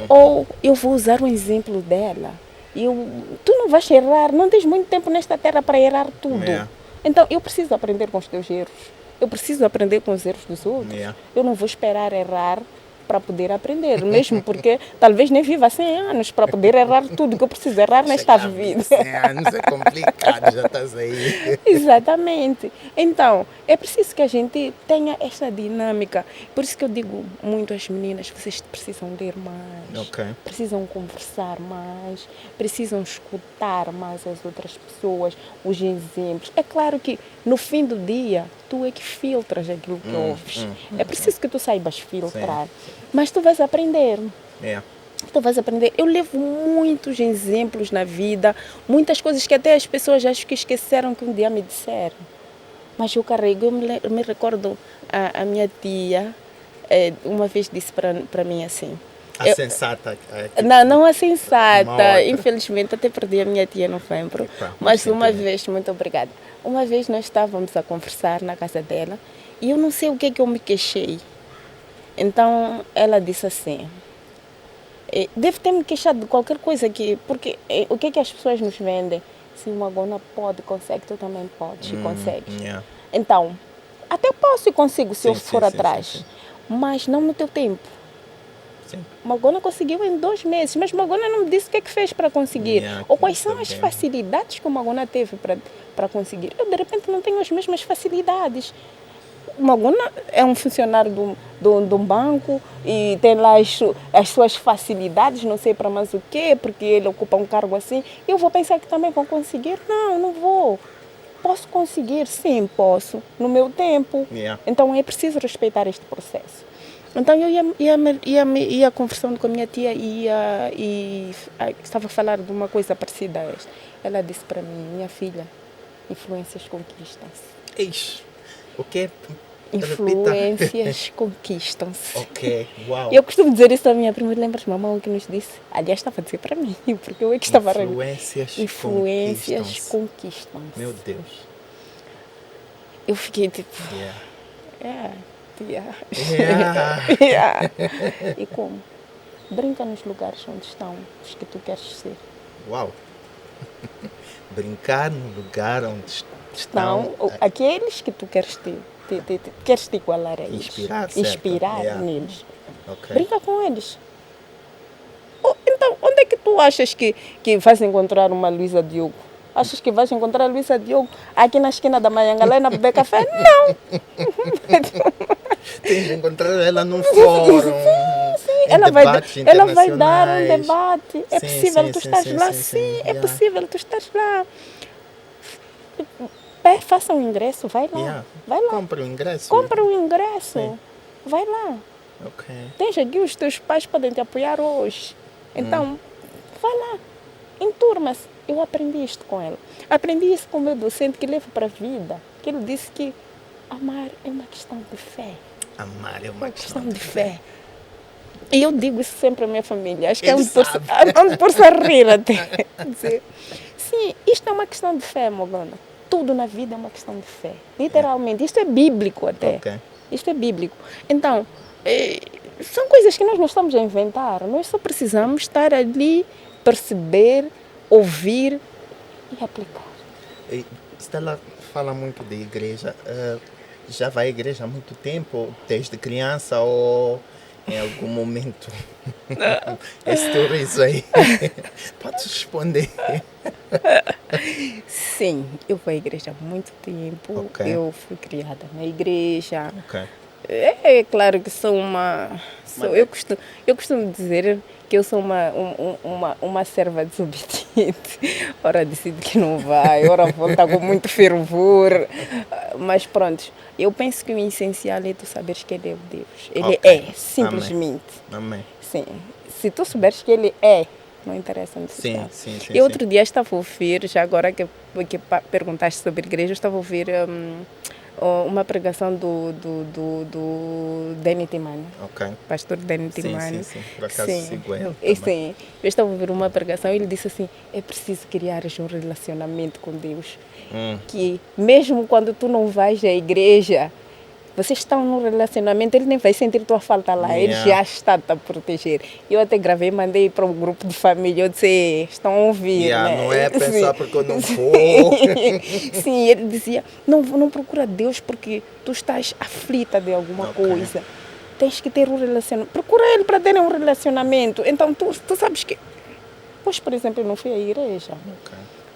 Ou eu vou usar um exemplo dela. Tu não vais errar, não tens muito tempo nesta terra para errar tudo. Yeah. Então eu preciso aprender com os teus erros. Eu preciso aprender com os erros dos outros. Yeah. Eu não vou esperar errar para poder aprender, mesmo porque talvez nem viva 100 anos para poder errar tudo que eu preciso errar nesta vida. 100 anos é complicado, já estás aí. Exatamente. Então, é preciso que a gente tenha essa dinâmica. Por isso que eu digo muito às meninas, vocês precisam ler mais, precisam conversar mais, precisam escutar mais as outras pessoas, os exemplos. É claro que no fim do dia, tu é que filtras aquilo que ouves. É preciso que tu saibas filtrar. Sim. Mas tu vais aprender. Yeah. Tu vais aprender. Eu levo muitos exemplos na vida, muitas coisas que até as pessoas acho que esqueceram que um dia me disseram. Mas eu carrego, eu me recordo, a minha tia uma vez disse para mim assim. A sensata? Não a sensata. Infelizmente, até perdi a minha tia no novembro. Mas uma vez, muito obrigada. Uma vez nós estávamos a conversar na casa dela e eu não sei o que é que eu me queixei. Então ela disse assim, deve ter me queixado de qualquer coisa aqui, porque o que é que as pessoas nos vendem? Se uma Gona pode, consegue, tu também podes e consegues. Yeah. Então, até posso e consigo se eu for atrás, sim. Mas não no teu tempo. Sim. Magona conseguiu em 2 meses, mas Magona não me disse o que é que fez para conseguir. Ou quais são as facilidades que o Magona teve para conseguir. Eu, de repente, não tenho as mesmas facilidades. O Magona é um funcionário de um banco e tem lá as suas facilidades, não sei para mais o quê, porque ele ocupa um cargo assim. Eu vou pensar que também vou conseguir? Não, não vou. Posso conseguir? Sim, posso. No meu tempo. Yeah. Então, é preciso respeitar este processo. Então eu ia conversando com a minha tia e estava a falar de uma coisa parecida a esta. Ela disse para mim, minha filha, influências conquistam-se. Ixi, o quê? Influências conquistam-se. Ok, uau. Eu costumo dizer isso à minha prima, lembras, mamãe, que nos disse? Aliás, estava a dizer para mim, porque eu é que estava a Influências conquistam-se. Meu Deus. Eu fiquei tipo... Yeah. Yeah. E como? Brinca nos lugares onde estão os que tu queres ser. Uau! Brincar no lugar onde estão aqueles que tu queres queres te igualar a eles. Inspirar neles. Okay. Brinca com eles. Então, onde é que tu achas que vais encontrar uma Luísa Diogo? Achas que vais encontrar a Luísa Diogo aqui na esquina da Mayangalé, beber café? Não! Tens de encontrar ela num fórum. Sim. Ela vai dar um debate. É possível tu estás lá? Sim, é possível tu estás lá. Faça um ingresso, vai lá. Vai lá. Compra o ingresso. Sim. Vai lá. Okay. Tens aqui, os teus pais podem te apoiar hoje. Então, vai lá. Enturma-se. Eu aprendi isto com ela. Aprendi isso com o meu docente que leva para a vida. Que ele disse que amar é uma questão de fé. Amar é uma questão de fé. E eu digo isso sempre à minha família. Acho que é onde por-se a rir até. Dizer, sim, isto é uma questão de fé, Mogana. Tudo na vida é uma questão de fé. Literalmente. Isto é bíblico até. Okay. Isto é bíblico. Então, são coisas que nós não estamos a inventar. Nós só precisamos estar ali, perceber, ouvir e aplicar. Stella fala muito de igreja. Já vai à igreja há muito tempo? Desde criança ou em algum momento? Esse teu riso aí. Pode responder. Sim, eu vou à igreja há muito tempo. Okay. Eu fui criada na igreja. Okay. É claro que sou eu costumo dizer que eu sou uma serva desobediente. Ora decide que não vai, ora volta com muito fervor. Mas pronto, eu penso que o essencial é tu saberes que Ele é o Deus. Ele é, simplesmente. Amém. Sim. se tu souberes que ele é, não interessa onde você está. Sim. E outro dia estava a ouvir, já agora que perguntaste sobre igreja, eu estava a ouvir uma pregação do Danny Timani. Ok. Pastor Danny Timani. Sim. Por acaso sigo ele E também. sim, eu estava a ouvir uma pregação e ele disse assim, é preciso criar um relacionamento com Deus. Que mesmo quando tu não vais à igreja, vocês estão num relacionamento, ele nem vai sentir tua falta lá, ele já está a proteger. Eu até gravei, mandei para um grupo de família, eu disse, estão a ouvir, né? Não é pensar porque eu não vou. Sim, ele dizia, não procura Deus porque tu estás aflita de alguma coisa. Tens que ter um relacionamento. Procura ele para ter um relacionamento. Então, tu sabes que... Pois, por exemplo, eu não fui à igreja.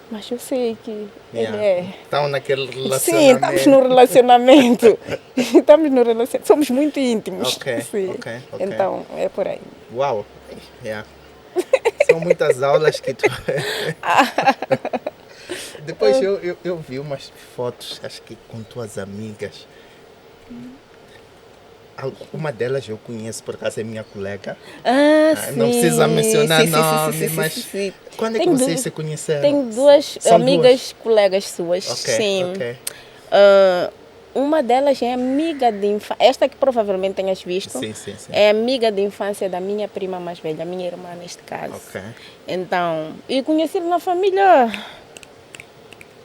Mas eu sei que ele é... Estão naquele relacionamento. Sim, estamos no relacionamento. Estamos no relacionamento. Somos muito íntimos. Sim. Ok. Então, é por aí. Uau. São muitas aulas que tu... Depois eu vi umas fotos, acho que com tuas amigas. Uma delas eu conheço, por acaso é minha colega. Sim. Não precisa mencionar nome, sim, mas sim. quando é que vocês se conheceram? Tenho duas amigas, colegas suas. Sim. Uma delas é amiga de infância. Esta que provavelmente tenhas visto. Sim. É amiga de infância da minha prima mais velha, minha irmã neste caso. Então, e conheci-la na família.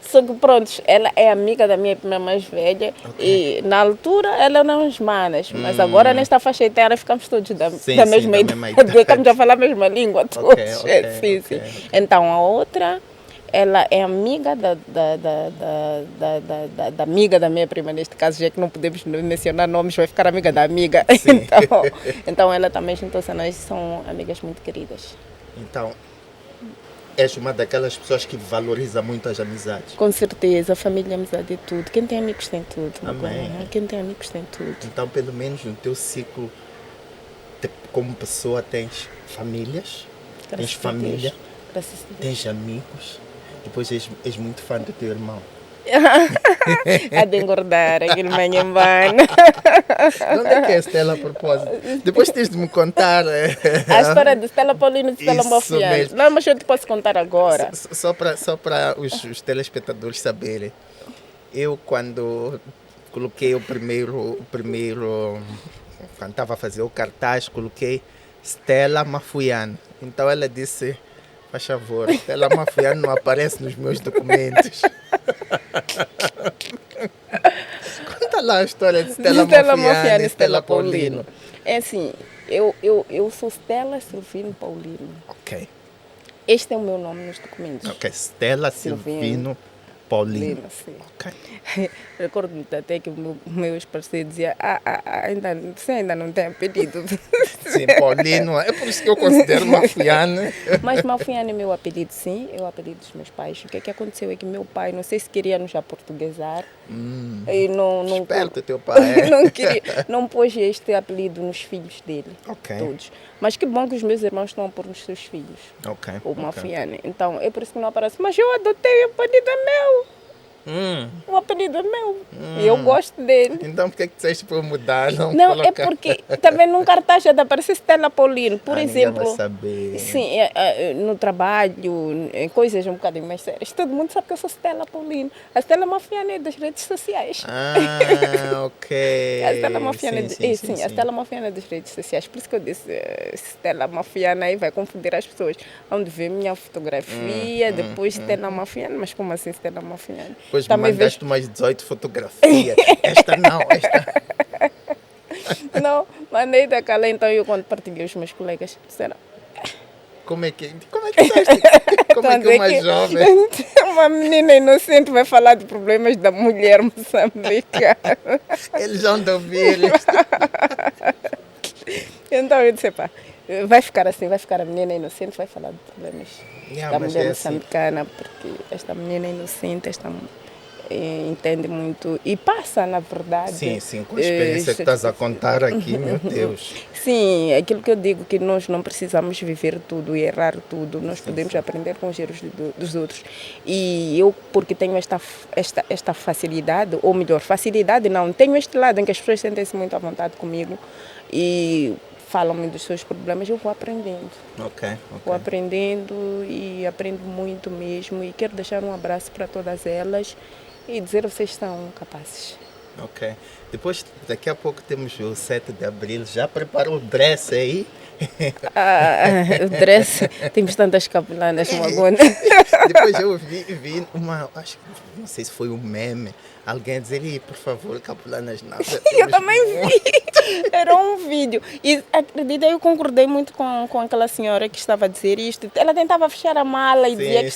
Só que pronto, ela é amiga da minha prima mais velha e na altura ela eram as manas, mas agora nesta faixa etária ficamos todos da mesma idade, estamos a falar a mesma língua todos. Sim. Então a outra, ela é amiga da amiga da minha prima, neste caso, já que não podemos mencionar nomes, vai ficar amiga da amiga. Então ela também juntou-se a nós, são amigas muito queridas. Então, és uma daquelas pessoas que valoriza muito as amizades. Com certeza, família, amizade é tudo. Quem tem amigos tem tudo. Amém. Quem tem amigos tem tudo. Então, pelo menos no teu ciclo, como pessoa, tens famílias, tens família, tens amigos, depois és muito fã do teu irmão. A de engordar, aquele manhambano. De onde é que é a Estela a propósito? Depois tens de me contar. A história de Estela Paulino e de Estela Mafiano. Não, mas eu te posso contar agora. Só para os telespectadores saberem. Eu, quando coloquei o primeiro quando estava a fazer o cartaz, coloquei Stella Mafuiano. Então ela disse, faz favor, Stella Mafuiano não aparece nos meus documentos. Conta lá a história de Stella Mafuiano e Stella Paulino. É assim, eu sou Stella Silvino Paulino. Ok. Este é o meu nome nos documentos. Ok, Stella Silvino Paulino. Sim. Okay. Recordo-me até que o meu ex-parceiro dizia, você ainda não tem apelido. Sim, Paulino, é por isso que eu considero Mafiano. Mas Mafiano é meu apelido, sim, é o apelido dos meus pais. O que é que aconteceu é que meu pai, não sei se queria nos aportuguesar, e não esperto teu pai. não pôs este apelido nos filhos dele, todos. Mas que bom que os meus irmãos estão a pôr nos seus filhos, o Mafiano. Então, é por isso que não aparece. Mas eu adotei, o apelido é meu. O apelido é meu e eu gosto dele. Então por que disseste para eu mudar? Não, é porque também num cartaz já aparece Stella Paulino, por exemplo. Vai saber. Sim, no trabalho, em coisas um bocadinho mais sérias. Todo mundo sabe que eu sou Stella Paulino. A Stella Mafiano é das redes sociais. Ok. A Stella Mafiano a Stella Mafiano é das redes sociais. Por isso que eu disse Stella Mafiano, aí vai confundir as pessoas. Onde vê minha fotografia, depois Stella Mafiano. Mas como assim Stella Mafiano? Depois me mandaste mais 18 fotografias. Esta não, esta... Não, mandei daquela, então eu quando partilhei os meus colegas disseram... Como é que estás? Como é que uma jovem... Uma menina inocente vai falar de problemas da mulher moçambicana. Eles vão de ouvir isto. Então eu disse, pá, vai ficar assim, vai ficar a menina inocente, vai falar de problemas da mulher moçambicana, porque esta menina inocente, entende muito e passa, na verdade. Sim, com a experiência que estás a contar aqui, meu Deus. Sim, aquilo que eu digo, que nós não precisamos viver tudo e errar tudo, nós podemos aprender com os erros dos outros. E eu, porque tenho esta facilidade, ou melhor, facilidade não, tenho este lado em que as pessoas sentem-se muito à vontade comigo e falam-me dos seus problemas, eu vou aprendendo. Ok. Vou aprendendo e aprendo muito mesmo. E quero deixar um abraço para todas elas e dizer que vocês são capazes. Ok. Depois, daqui a pouco temos o 7 de abril. Já preparou o dress aí? O dress, temos tantas capulanas, Magona. Depois eu vi uma, acho que não sei se foi um meme, alguém dizer, "Ih, por favor, capulanas não." Eu também vi. Era um vídeo. E acredita, eu concordei muito com aquela senhora que estava a dizer isto. Ela tentava fechar a mala e dizia que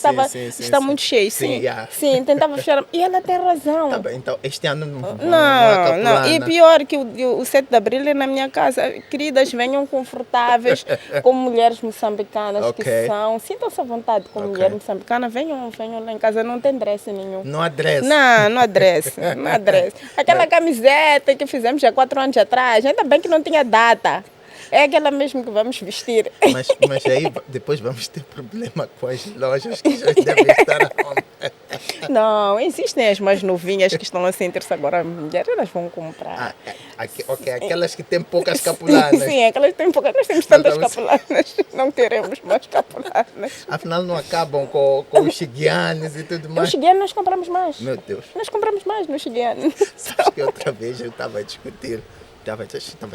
está muito cheio. Sim, sim, tentava fechar a mala. E ela tem razão. Tá bem, então este ano não há capulana. Não. E pior que o 7 de abril é na minha casa. Queridas, venham confortáveis, como mulheres moçambicanas que são. Sintam-se à vontade como mulher moçambicana. Venham lá em casa, não tem dress nenhum. Não há dress? Não há dress. Não há dress. Aquela camiseta que fizemos há 4 anos atrás, ainda bem que não tinha data. É aquela mesmo que vamos vestir. Mas aí depois vamos ter problema com as lojas que já devem estar a Não, existem as mais novinhas que estão a sentir-se agora mulheres, elas vão comprar. Aquelas que têm poucas capulanas. Sim, aquelas que têm poucas. Nós temos tantas capulanas, não queremos mais capulanas. Afinal, não acabam com os chigianes e tudo mais. Os chigianes nós compramos mais. Meu Deus. Nós compramos mais no chigiane. Sabes que outra vez eu estava a discutir. Estava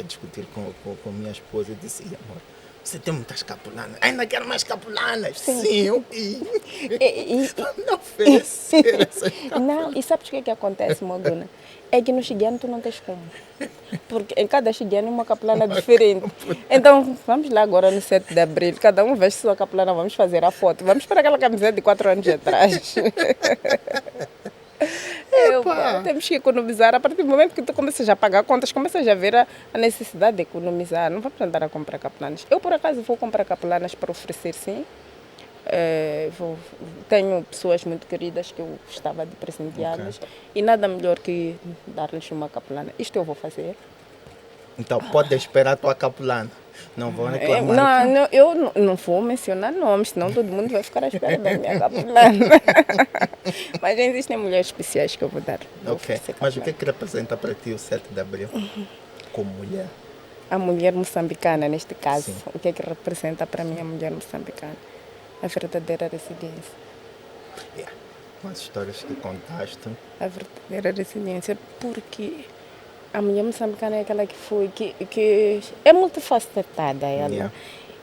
a discutir com minha esposa e disse, amor, você tem muitas capulanas. Ainda quero mais capulanas. Sim, eu não oferecer essas capulanas. Não, e sabes o que acontece, Moguna? É que no chigiane tu não tens como. Porque em cada chigiane é uma capulana diferente. Então, vamos lá agora no 7 de abril. Cada um veste sua capulana, vamos fazer a foto. Vamos para aquela camiseta de 4 anos atrás. Temos que economizar. A partir do momento que tu começas a pagar contas, começas a ver a necessidade de economizar. Não vamos andar a comprar capulanas. Eu, por acaso, vou comprar capulanas para oferecer, sim. Tenho pessoas muito queridas que eu gostava de presenteá-las. E nada melhor que dar-lhes uma capulana. Isto eu vou fazer. Então, pode esperar a tua capulana. Não vou reclamar. Não, eu não vou mencionar nomes, senão todo mundo vai ficar à espera da minha capulana. Mas existem mulheres especiais que eu vou dar. Mas o que representa para ti o 7 de abril como mulher? A mulher moçambicana, neste caso. Sim. O que representa para mim a mulher moçambicana? A verdadeira resiliência. Com as histórias que contaste. A verdadeira resiliência, porque a mulher moçambicana é aquela que foi, que é multifacetada ela.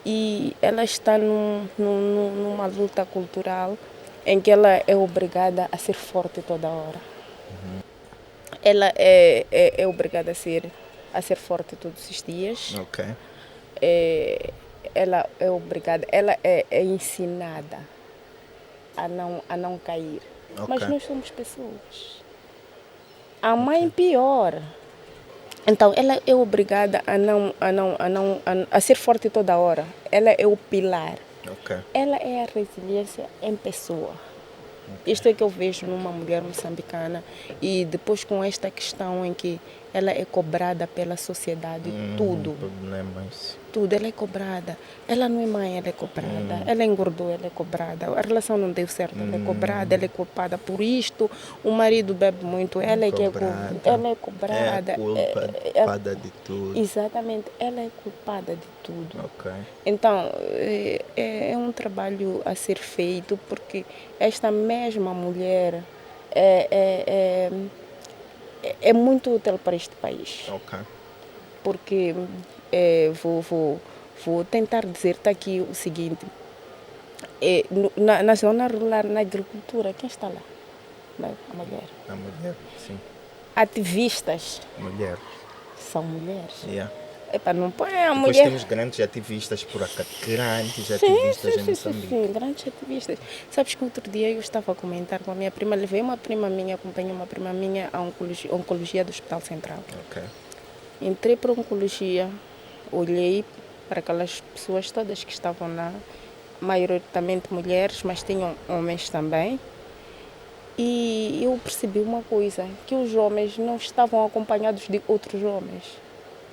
E ela está numa luta cultural em que ela é obrigada a ser forte toda hora. Ela é obrigada a ser forte todos os dias. Ela é obrigada, ela é ensinada a não cair. Mas nós somos pessoas. A mãe pior. Então, ela é obrigada a ser forte toda hora. Ela é o pilar. Ela é a resiliência em pessoa. Isto é que eu vejo numa mulher moçambicana. E depois com esta questão em que ela é cobrada pela sociedade, tudo. Tudo, ela é cobrada. Ela não é mãe, ela é cobrada. Ela engordou, ela é cobrada. A relação não deu certo, ela é cobrada, ela é culpada por isto. O marido bebe muito, ela é cobrada. Ela é cobrada. É culpada de tudo. Exatamente, ela é culpada de tudo. Então, é um trabalho a ser feito, porque esta mesma mulher é muito útil para este país. Porque vou tentar dizer-te aqui o seguinte. Na zona rural, na agricultura, quem está lá? A mulher. A mulher, sim. Ativistas. Mulheres. São mulheres. Não põe a Depois mulher. temos grandes ativistas por acá, grandes ativistas em Moçambique. Sim, grandes ativistas. Sabes que outro dia eu estava a comentar com a minha prima, levei uma prima minha, acompanhei uma prima minha à oncologia do Hospital Central. Entrei para a oncologia, olhei para aquelas pessoas todas que estavam lá, maioritariamente mulheres, mas tinham homens também. E eu percebi uma coisa, que os homens não estavam acompanhados de outros homens.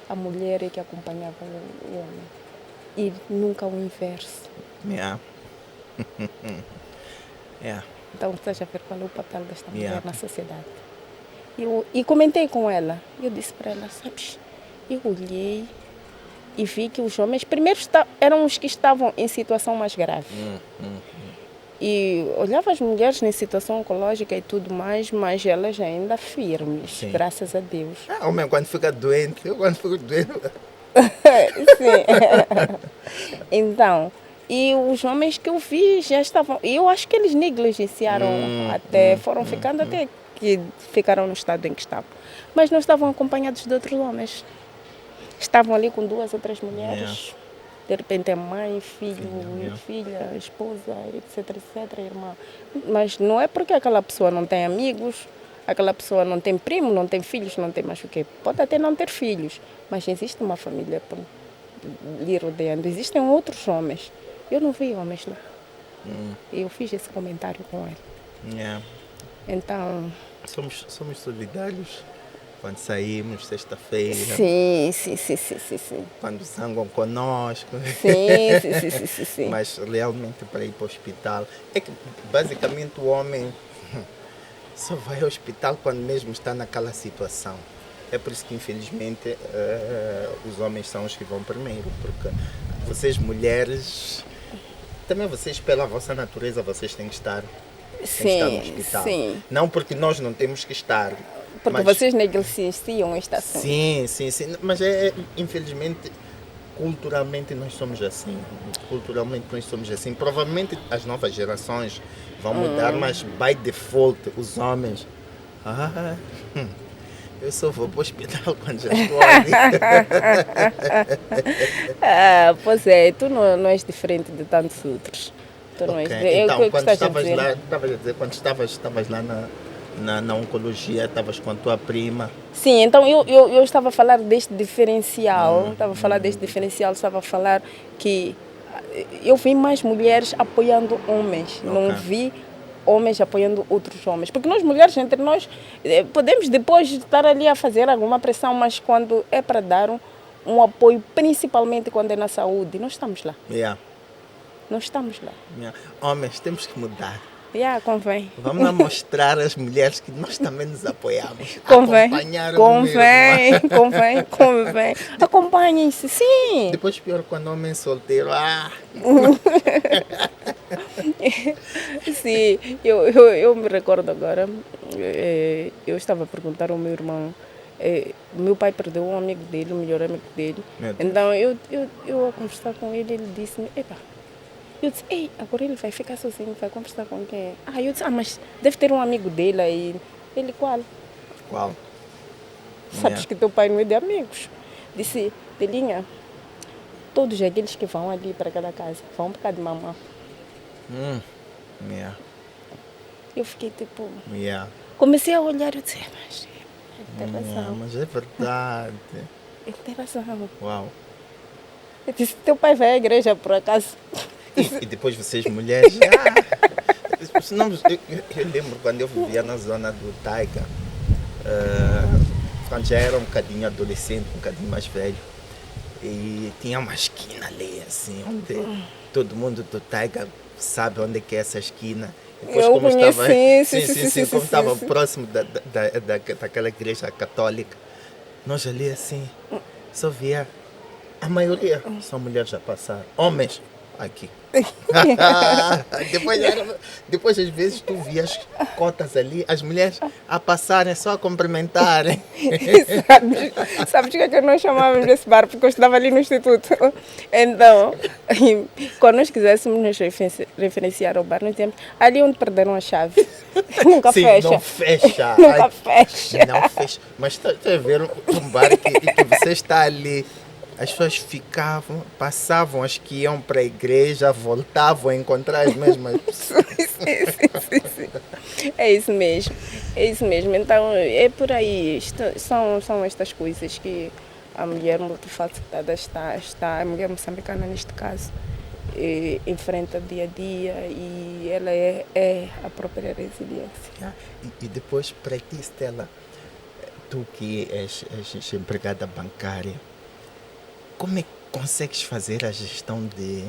A mulher é que acompanhava o homem. E nunca o inverso. Então, estás a ver qual é o papel desta mulher na sociedade. E comentei com ela. Eu disse para ela, sabes, eu olhei e vi que os homens, primeiro, eram os que estavam em situação mais grave. E olhava as mulheres em situação oncológica e tudo mais, mas elas ainda firmes, Sim. graças a Deus. Homem, quando fica doente, eu quando fico doente... Sim. Então, e os homens que eu vi já estavam... E eu acho que eles negligenciaram foram ficando até que ficaram no estado em que estavam. Mas não estavam acompanhados de outros homens. Estavam ali com 2 ou 3 mulheres. De repente é mãe, filho, filha, esposa, etc, irmã. Mas não é porque aquela pessoa não tem amigos, aquela pessoa não tem primo, não tem filhos, não tem mais o quê. Pode até não ter filhos, mas existe uma família lhe rodeando. Existem outros homens. Eu não vi homens lá. Eu fiz esse comentário com ele. Então... Somos solidários quando saímos, sexta-feira. Sim. Quando zangam conosco. Sim. Mas realmente para ir para o hospital. É que basicamente o homem só vai ao hospital quando mesmo está naquela situação. É por isso que infelizmente os homens são os que vão primeiro. Porque vocês mulheres, também vocês pela vossa natureza, vocês têm que estar no hospital. Sim. Não porque nós não temos que estar. Porque vocês negligenciam esta ação. Sim. Mas infelizmente, culturalmente nós somos assim. Provavelmente as novas gerações vão mudar, mas by default os homens... eu só vou para o hospital quando já estou ali. Pois é, tu não és diferente de tantos outros. Tu não és então, quando estavas lá, quando estavas lá na oncologia, estavas com a tua prima. Sim, então eu estava a falar deste diferencial. Estava a falar que eu vi mais mulheres apoiando homens. Não vi homens apoiando outros homens. Porque nós mulheres, entre nós, podemos depois estar ali a fazer alguma pressão, mas quando é para dar um apoio, principalmente quando é na saúde, nós estamos lá. Nós estamos lá. Homens, temos que mudar. Convém. Vamos lá mostrar às mulheres que nós também nos apoiamos. Convém. Acompanhem-se, sim. Depois pior quando homem é solteiro. Sim, eu me recordo agora, eu estava a perguntar ao meu irmão, meu pai perdeu um amigo dele, o melhor amigo dele. Então eu a conversar com ele, ele disse-me, eu disse, agora ele vai ficar sozinho, vai conversar com quem? Eu disse, mas deve ter um amigo dele aí. Ele, qual? Sabes que teu pai não é de amigos. Disse, Delinha, todos aqueles que vão ali para cada casa, vão por causa de mamãe. Eu fiquei tipo... Comecei a olhar e disse, mas ele tem razão. Mas é verdade. Ele tem razão. Uau. Eu disse, teu pai vai à igreja por acaso? E depois vocês mulheres... eu lembro quando eu vivia na zona do Taiga, quando já era um bocadinho adolescente, um bocadinho mais velho, e tinha uma esquina ali, assim, onde todo mundo do Taiga sabe onde é que é essa esquina. Depois, como estava próximo daquela igreja católica, nós ali assim, só via, a maioria são mulheres a passar, homens aqui. Depois às vezes tu vias cotas ali, as mulheres a passarem, só a cumprimentarem. Sabes o que é que nós chamávamos desse bar? Porque eu estava ali no instituto. Então, quando nós quiséssemos nos referenciar ao bar, nós dizíamos, ali onde perderam a chave. Nunca fecha. Não fecha. Não fecha. Mas está a ver um bar que você está ali. As pessoas passavam, as que iam para a igreja, voltavam a encontrar as mesmas pessoas. Sim. É isso mesmo. Então, é por aí. São estas coisas que a mulher multifacetada está, a mulher moçambicana neste caso, enfrenta dia a dia, e ela é a própria resiliência. E depois, para ti, Stella, tu que és empregada bancária, como é que consegues fazer a gestão de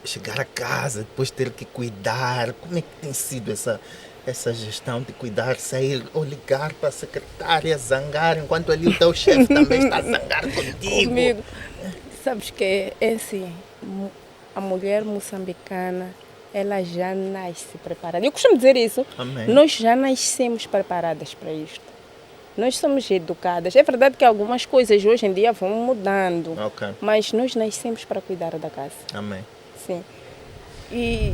chegar a casa, depois ter que cuidar? Como é que tem sido essa gestão de cuidar, sair ou ligar para a secretária, zangar, enquanto ali o teu chefe também está a zangar contigo? Comigo. Sabes que é assim, a mulher moçambicana, ela já nasce preparada. Eu costumo dizer isso. Amém. Nós já nascemos preparadas para isto. Nós somos educadas. É verdade que algumas coisas hoje em dia vão mudando, Ok. mas nós nascemos para cuidar da casa. Amém. Sim. E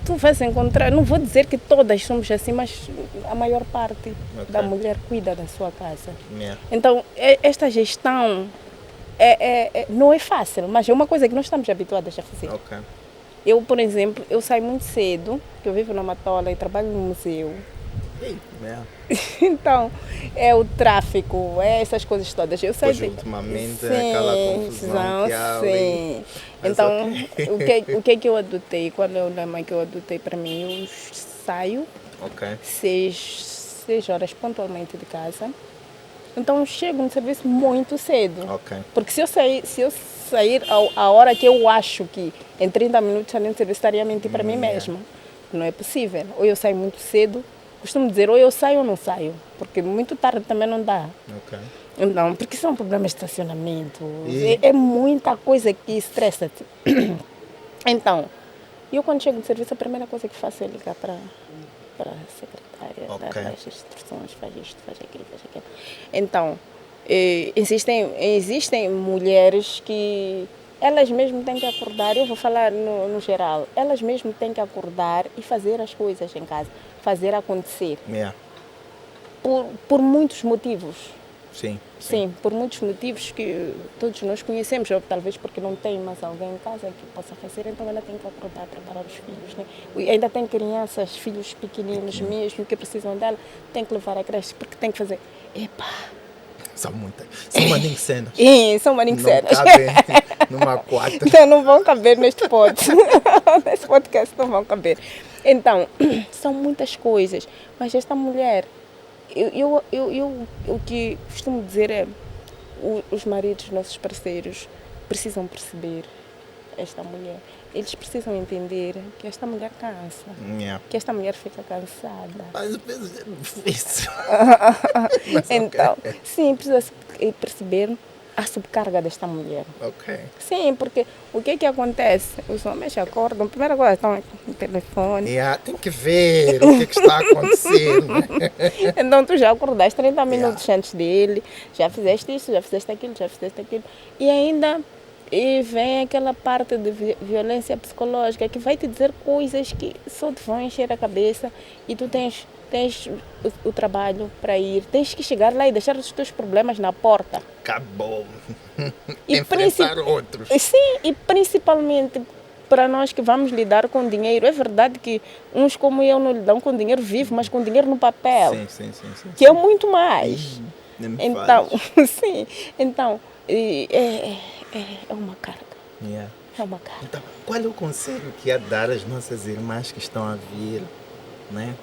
tu vais encontrar, não vou dizer que todas somos assim, mas a maior parte da mulher cuida da sua casa. Yeah. Então, esta gestão não é fácil, mas é uma coisa que nós estamos habituadas a fazer. Ok. Eu, por exemplo, eu saio muito cedo, que eu vivo na Matola e trabalho no museu. Yeah. Então, é o tráfico, é essas coisas todas. Eu saio Pois ultimamente é aquela confusão que há ali. sim. Mas Então, ok. o que é que eu adotei? Qual é o lema que eu adotei para mim? Eu saio Ok. 6 horas pontualmente de casa. Então, eu chego no serviço muito cedo. Ok. Porque se eu sair a hora que eu acho que em 30 minutos ali no serviço estaria a mentir para mim mesma, não é possível. Ou eu saio muito cedo, costumo dizer, ou eu saio ou não saio, porque muito tarde também não dá. Ok. Não, porque são problemas de estacionamento, E? é muita coisa que estressa-te. Então, eu quando chego no serviço, a primeira coisa que faço é ligar para a secretária, Ok. dar as instruções, faz isto, faz aquilo, faz aquilo. Então, existem mulheres que elas mesmas têm que acordar, eu vou falar no geral, elas mesmas têm que acordar e fazer as coisas em casa, fazer acontecer, Yeah. por muitos motivos. Sim. Sim, por muitos motivos que todos nós conhecemos, ou talvez porque não tem mais alguém em casa que possa fazer, então ela tem que acordar, preparar os filhos. Né? E ainda tem crianças, filhos pequeninos mesmo, que precisam dela, tem que levar a creche, porque tem que fazer. Epa! São muitas. São maninhos cenas. São maninhos Não cenas. cabem numa 4. Então não vão caber neste neste podcast não vão caber. Então, são muitas coisas, mas esta mulher, o que costumo dizer é, os maridos, nossos parceiros, precisam perceber esta mulher. Eles precisam entender que esta mulher cansa, Yeah. que esta mulher fica cansada. Às vezes é difícil. Então, sim, precisa perceber a subcarga desta mulher. Ok. Sim, porque o que acontece? Os homens acordam, primeira coisa, estão no telefone. Yeah, tem que ver o que está acontecendo. Então tu já acordaste 30 minutos antes dele, já fizeste isso, já fizeste aquilo, já fizeste aquilo. E ainda vem aquela parte de violência psicológica que vai te dizer coisas que só te vão encher a cabeça e tu tens o trabalho para ir, tens que chegar lá e deixar os teus problemas na porta. Acabou. E enfrentar outros. Sim, e principalmente para nós que vamos lidar com dinheiro. É verdade que uns como eu não lidam com dinheiro vivo, mas com dinheiro no papel, Sim. que é muito mais. Nem me Então, fales. sim, então é uma carga. Yeah. É uma carga. Então, qual é o conselho que ia dar às nossas irmãs que estão a vir, né?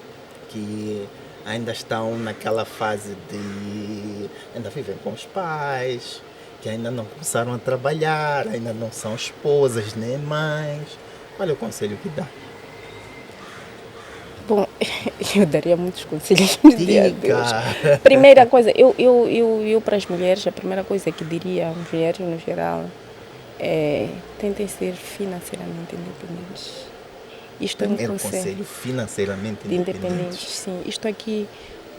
Que ainda estão naquela fase de... ainda vivem com os pais, que ainda não começaram a trabalhar, ainda não são esposas nem mães. Qual é o conselho que dá? Bom, eu daria muitos conselhos no dia de Diga! hoje. Primeira coisa, eu para as mulheres, a primeira coisa que diria, mulheres no geral, é tentem ser financeiramente independentes. Isto é um Primeiro conselho, financeiramente independentes. Sim. Isto aqui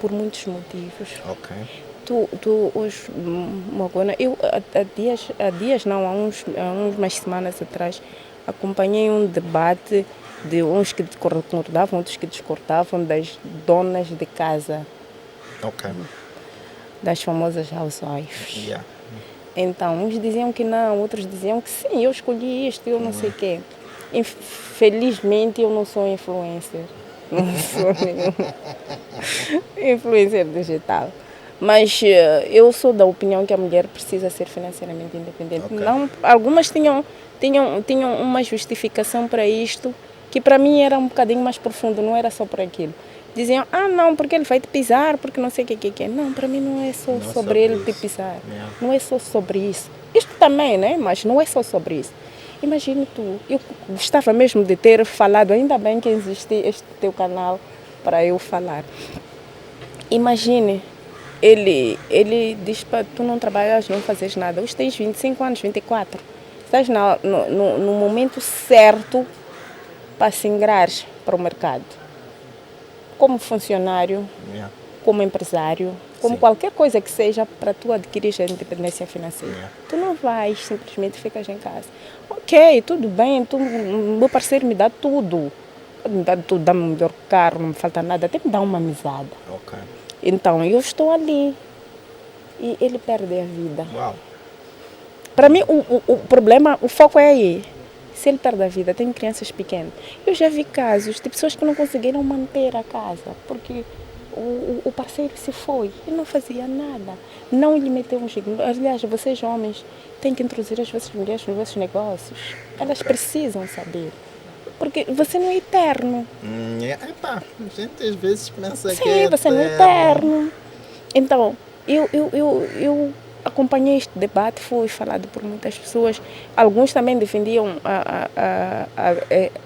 por muitos motivos. Ok. Tu hoje, Mogona, eu há dias não, há umas semanas atrás, acompanhei um debate de uns que concordavam, outros que discordavam, das donas de casa, Ok. das famosas housewives. Yeah. Então, uns diziam que não, outros diziam que sim, eu escolhi isto, eu não sei o quê. Infelizmente, eu não sou influencer. Não sou influencer digital. Mas eu sou da opinião que a mulher precisa ser financeiramente independente. Ok. Não, algumas tinham uma justificação para isto, que para mim era um bocadinho mais profundo, não era só por aquilo. Diziam, não, porque ele vai te pisar, porque não sei o que é. Não, para mim não é só Não sobre ele te isso. pisar. Yeah. Não é só sobre isso. Isto também, né? Mas não é só sobre isso. Imagina tu, eu gostava mesmo de ter falado, ainda bem que existe este teu canal, para eu falar. Imagine, ele diz para tu não trabalhas, não fazes nada. Hoje tens 25 anos, 24. Estás no momento certo para se ingrar para o mercado. Como funcionário, como empresário, como qualquer coisa que seja para tu adquirir a independência financeira. Tu não vais simplesmente ficar em casa. Ok, tudo bem, meu parceiro me dá tudo. Pode me dar tudo, dá-me o melhor carro, não me falta nada, até me dá uma mesada. Ok. Então, eu estou ali e ele perde a vida. Uau. Para mim, o problema, o foco é aí. Se ele perde a vida, tem crianças pequenas. Eu já vi casos de pessoas que não conseguiram manter a casa, porque o parceiro se foi, ele não fazia nada. Não lhe meteu um jeito. Aliás, vocês homens têm que introduzir as vossas mulheres nos vossos negócios. Elas precisam saber. Porque você não é eterno. A gente às vezes pensa que Sim, você não é eterno. Então, eu acompanhei este debate, foi falado por muitas pessoas. Alguns também defendiam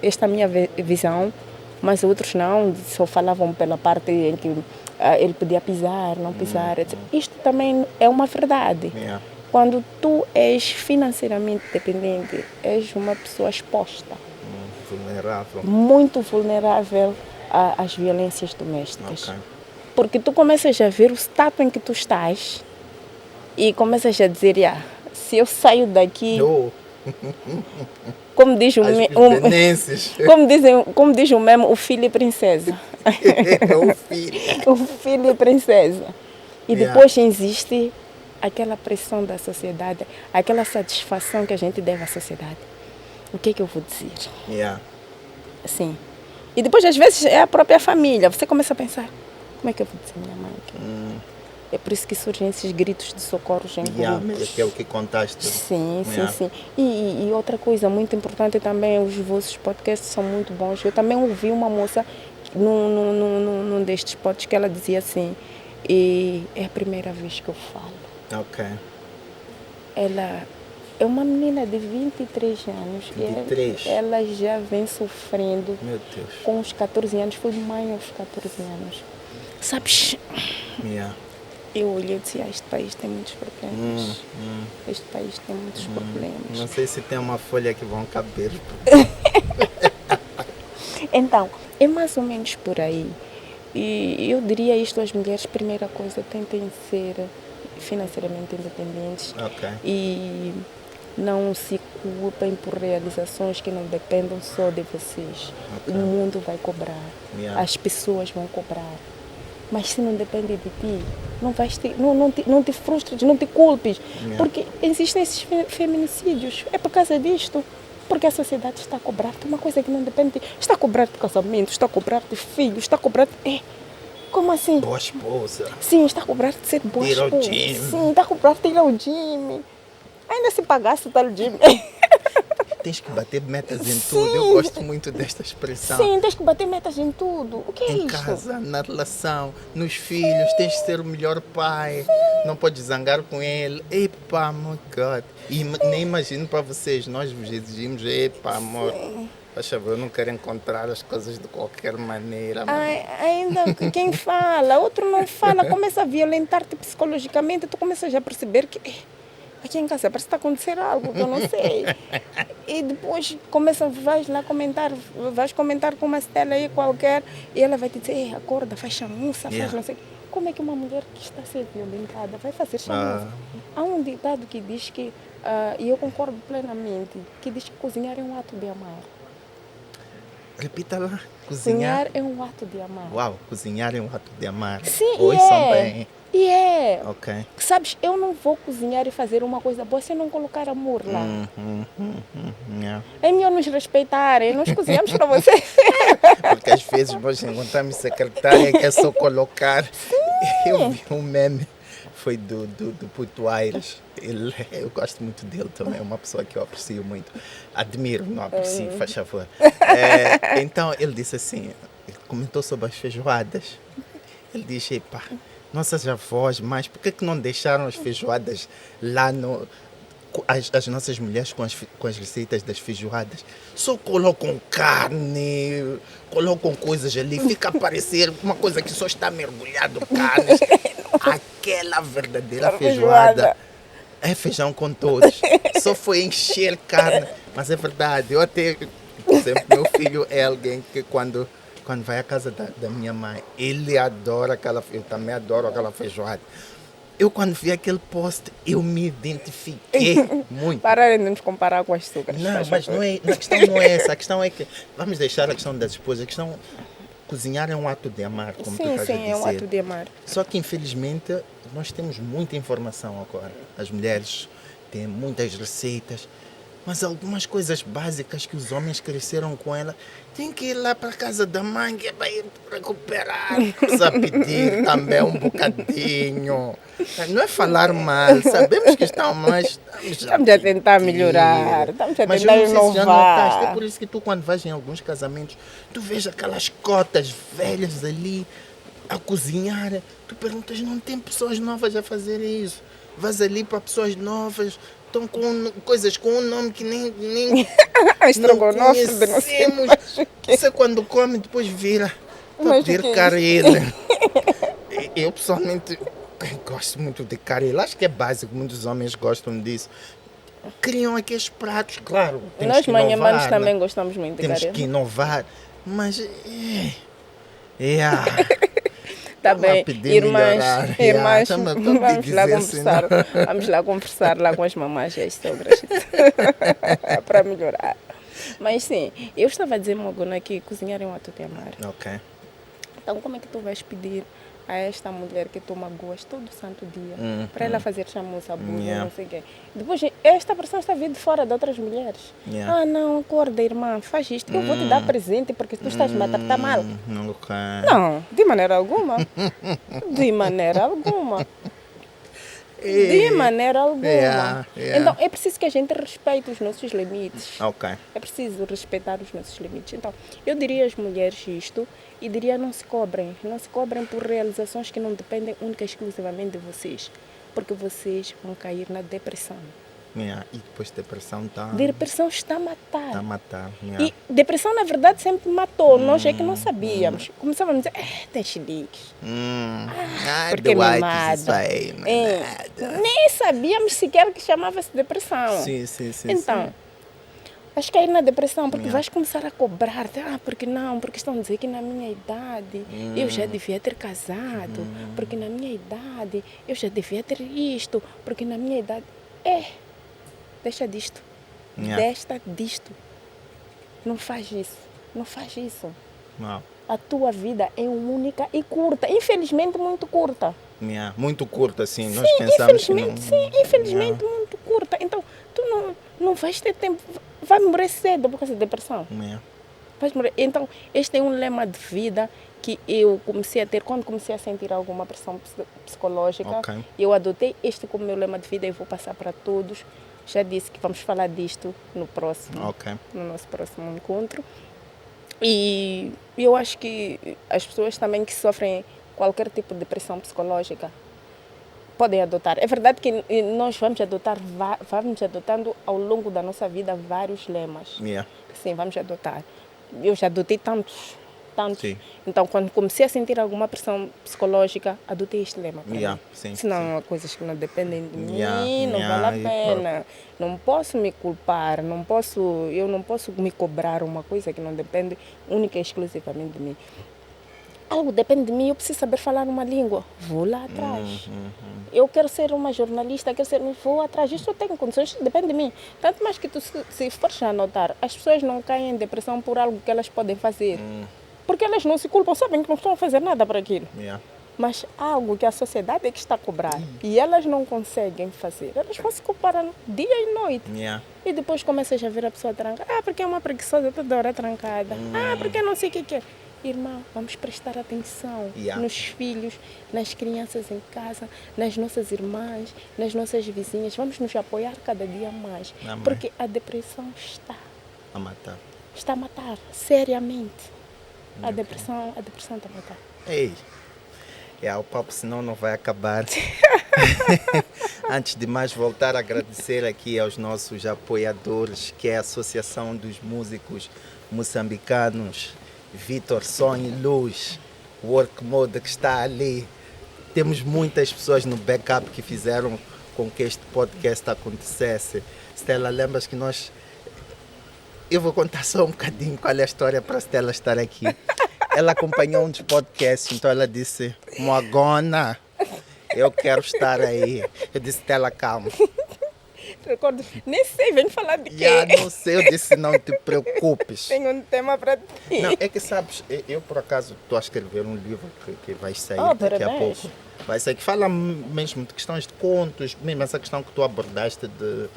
esta minha visão, mas outros não, só falavam pela parte em que ele podia pisar, não pisar, etc. Isto também é uma verdade. Quando tu és financeiramente dependente, és uma pessoa exposta. Vulnerável. Muito vulnerável às violências domésticas. Okay. Porque tu começas a ver o status em que tu estás e começas a dizer, se eu saio daqui, como diz como diz o meme, o filho e princesa. O filho. O filho e princesa. E depois existe aquela pressão da sociedade, aquela satisfação que a gente deve à sociedade. O que é que eu vou dizer? Sim. E depois, às vezes, é a própria família. Você começa a pensar, como é que eu vou dizer à minha mãe? É por isso que surgem esses gritos de socorro em grupos. Que é o que contaste. Sim. E outra coisa muito importante também, os vossos podcasts são muito bons. Eu também ouvi uma moça num destes podcasts que ela dizia assim, e é a primeira vez que eu falo. Ok. Ela é uma menina de 23 anos. 23? Ela já vem sofrendo. Meu Deus. Com os 14 anos, foi mãe aos 14 anos. Sabes? Eu olhei e disse, este país tem muitos problemas. Este país tem muitos problemas. Não sei se tem uma folha que vão caber. Então, é mais ou menos por aí. E eu diria isto às mulheres, primeira coisa, tentem ser financeiramente independentes. Okay. E não se culpem por realizações que não dependam só de vocês. Okay. O mundo vai cobrar. As pessoas vão cobrar. Mas se não depende de ti, não te frustres, não te culpes. Porque existem esses feminicídios. É por causa disto. Porque a sociedade está a cobrar-te uma coisa que não depende de ti. Está a cobrar-te casamento, está a cobrar-te filhos, está a cobrar-te... Como assim? Boa esposa. Sim, está a cobrar-te ser boa esposa. Sim, está a cobrar-te ir ao gym. Ainda se pagasse tal gym. Tens que bater metas em tudo. Eu gosto muito desta expressão. Sim, tens que bater metas em tudo. O que é isso? Em casa, na relação, nos filhos. Tens que ser o melhor pai. Não podes zangar com ele. Epa, my God. E nem imagino para vocês. Nós vos exigimos, epa, amor. Poxa, eu não quero encontrar as coisas de qualquer maneira. Ainda quem fala, outro não fala. Começa a violentar-te psicologicamente. Tu começas a perceber que... Aqui em casa parece que está a acontecer algo que eu não sei. E depois vais comentar com uma Stella aí qualquer e ela vai te dizer, acorda, faz chamuça, faz não sei. Como é que uma mulher que está a ser violentada vai fazer chamuça? Há um ditado que diz que, e eu concordo plenamente, que diz que cozinhar é um ato de amar. Repita lá. Cozinhar é um ato de amar. Uau, cozinhar é um ato de amar. Sim, bem. E é. Ok. Sabes, eu não vou cozinhar e fazer uma coisa boa se eu não colocar amor lá. É melhor nos respeitarem, nós cozinhamos para vocês. Porque às vezes nós encontramos secretária que é só colocar. Sim. Eu vi um meme, foi do Puto Aires. Eu gosto muito dele também, é uma pessoa que eu aprecio muito. Admiro, não aprecio, faz favor. Então ele disse assim, ele comentou sobre as feijoadas. Ele disse, nossas avós, mas por que não deixaram as feijoadas lá as nossas mulheres com as receitas das feijoadas só colocam carne, colocam coisas ali, fica a parecer uma coisa que só está mergulhado carne. Aquela verdadeira feijoada é feijão com todos. Só foi encher carne. Mas é verdade, eu até, por exemplo, meu filho é alguém que quando vai à casa da minha mãe, ele adora eu também adoro aquela feijoada. Eu quando vi aquele post, eu me identifiquei muito. Pararem de nos comparar com as sucras. Não, mas não é, a questão não é essa. A questão é que, vamos deixar a questão das esposas, a questão, cozinhar é um ato de amar, como tu estás a dizer. Sim, é um ato de amar. Só que, infelizmente, nós temos muita informação agora. As mulheres têm muitas receitas, mas algumas coisas básicas que os homens cresceram com ela, tem que ir lá para a casa da mãe, que vai recuperar. Precisa pedir também um bocadinho. Não é falar mal, sabemos que estamos a tentar melhorar, estamos a tentar inovar. É por isso que tu, quando vais em alguns casamentos, tu vês aquelas cotas velhas ali a cozinhar. Tu perguntas, não tem pessoas novas a fazer isso? Vais ali para pessoas novas, estão com coisas com um nome que nem não conhecemos. Você quando come, depois vira para pedir carne. Eu pessoalmente gosto muito de carne. Acho que é básico, muitos homens gostam disso. Criam aqueles pratos, claro. Nós manhãs também gostamos muito de carne. Temos que inovar, mas Tá bem, irmãs, vamos lá conversar lá com as mamães e as sogras para melhorar. Mas sim, eu estava a dizer, Mogona, que cozinhar é um ato de amar. Ok. Então como é que tu vais pedir a esta mulher que toma gosto todo santo dia para ela fazer chamuça, não sei o quê? Depois, esta pessoa está vindo fora de outras mulheres. Ah, não, acorda, irmã, faz isto, eu vou te dar presente porque tu estás me a tratar mal. Não, de maneira alguma. De maneira alguma. De maneira alguma. Então, é preciso que a gente respeite os nossos limites. Okay. É preciso respeitar os nossos limites. Então, eu diria às mulheres isto e diria não se cobrem. Não se cobrem por realizações que não dependem única e exclusivamente de vocês. Porque vocês vão cair na depressão. E depois depressão está... Depressão está a matar. Está a matar. E depressão, na verdade, sempre matou. Nós é que não sabíamos. Começávamos a dizer, tem chiliques. Porque é mimado. Nem sabíamos sequer que chamava-se depressão. Sim. Então, vais cair na depressão porque vais começar a cobrar. Porque não? Porque estão a dizer que na minha idade eu já devia ter casado. Porque na minha idade eu já devia ter isto. Porque na minha idade... Deixa disto. Deixa disto. Não faz isso. Não faz isso. Não. A tua vida é única e curta. Infelizmente, muito curta. Muito curta, sim. Nós pensamos que não... Sim, infelizmente, muito curta. Então, tu não vais ter tempo. Vai morrer cedo por causa da depressão. Vais morrer. Então, este é um lema de vida que eu comecei a ter quando comecei a sentir alguma pressão psicológica. Eu adotei este como meu lema de vida e vou passar para todos. Já disse que vamos falar disto no nosso próximo encontro. E eu acho que as pessoas também que sofrem qualquer tipo de depressão psicológica podem adotar. É verdade que nós vamos adotando ao longo da nossa vida vários lemas. Sim, vamos adotar. Eu já adotei tantos. Sim. Então, quando comecei a sentir alguma pressão psicológica, adotei este lema. Senão, há coisas que não dependem de mim, não vale a pena. Não posso me culpar, eu não posso me cobrar uma coisa que não depende única e exclusivamente de mim. Algo depende de mim, eu preciso saber falar uma língua. Vou lá atrás. Eu quero ser uma jornalista, vou atrás. Isto tem condições, depende de mim. Tanto mais que tu, se fores a notar, as pessoas não caem em depressão por algo que elas podem fazer. Porque elas não se culpam, sabem que não estão a fazer nada para aquilo. Mas algo que a sociedade é que está a cobrar e elas não conseguem fazer, elas vão se culpar dia e noite. E depois começas a ver a pessoa trancada. Porque é uma preguiçosa, toda hora trancada. Porque não sei o que é. Irmã, vamos prestar atenção nos filhos, nas crianças em casa, nas nossas irmãs, nas nossas vizinhas. Vamos nos apoiar cada dia mais. Porque a depressão está a matar. Está a matar, seriamente. A depressão está a matar. O papo senão não vai acabar. Antes de mais, voltar a agradecer aqui aos nossos apoiadores, que é a Associação dos Músicos Moçambicanos, Vitor Som e Luz, Work Mode que está ali. Temos muitas pessoas no backup que fizeram com que este podcast acontecesse. Stella, lembras que nós... Eu vou contar só um bocadinho qual é a história para a Stella estar aqui. Ela acompanhou um dos podcasts, então ela disse, Moagona, eu quero estar aí. Eu disse, Stella, calma. Recordo, nem sei, vem falar de quê? Não sei, eu disse, não te preocupes. Tenho um tema para ti. Não, é que sabes, eu por acaso estou a escrever um livro que vai sair daqui a parabéns. pouco. Vai sair, que fala mesmo de questões de contos, mesmo essa questão que tu abordaste de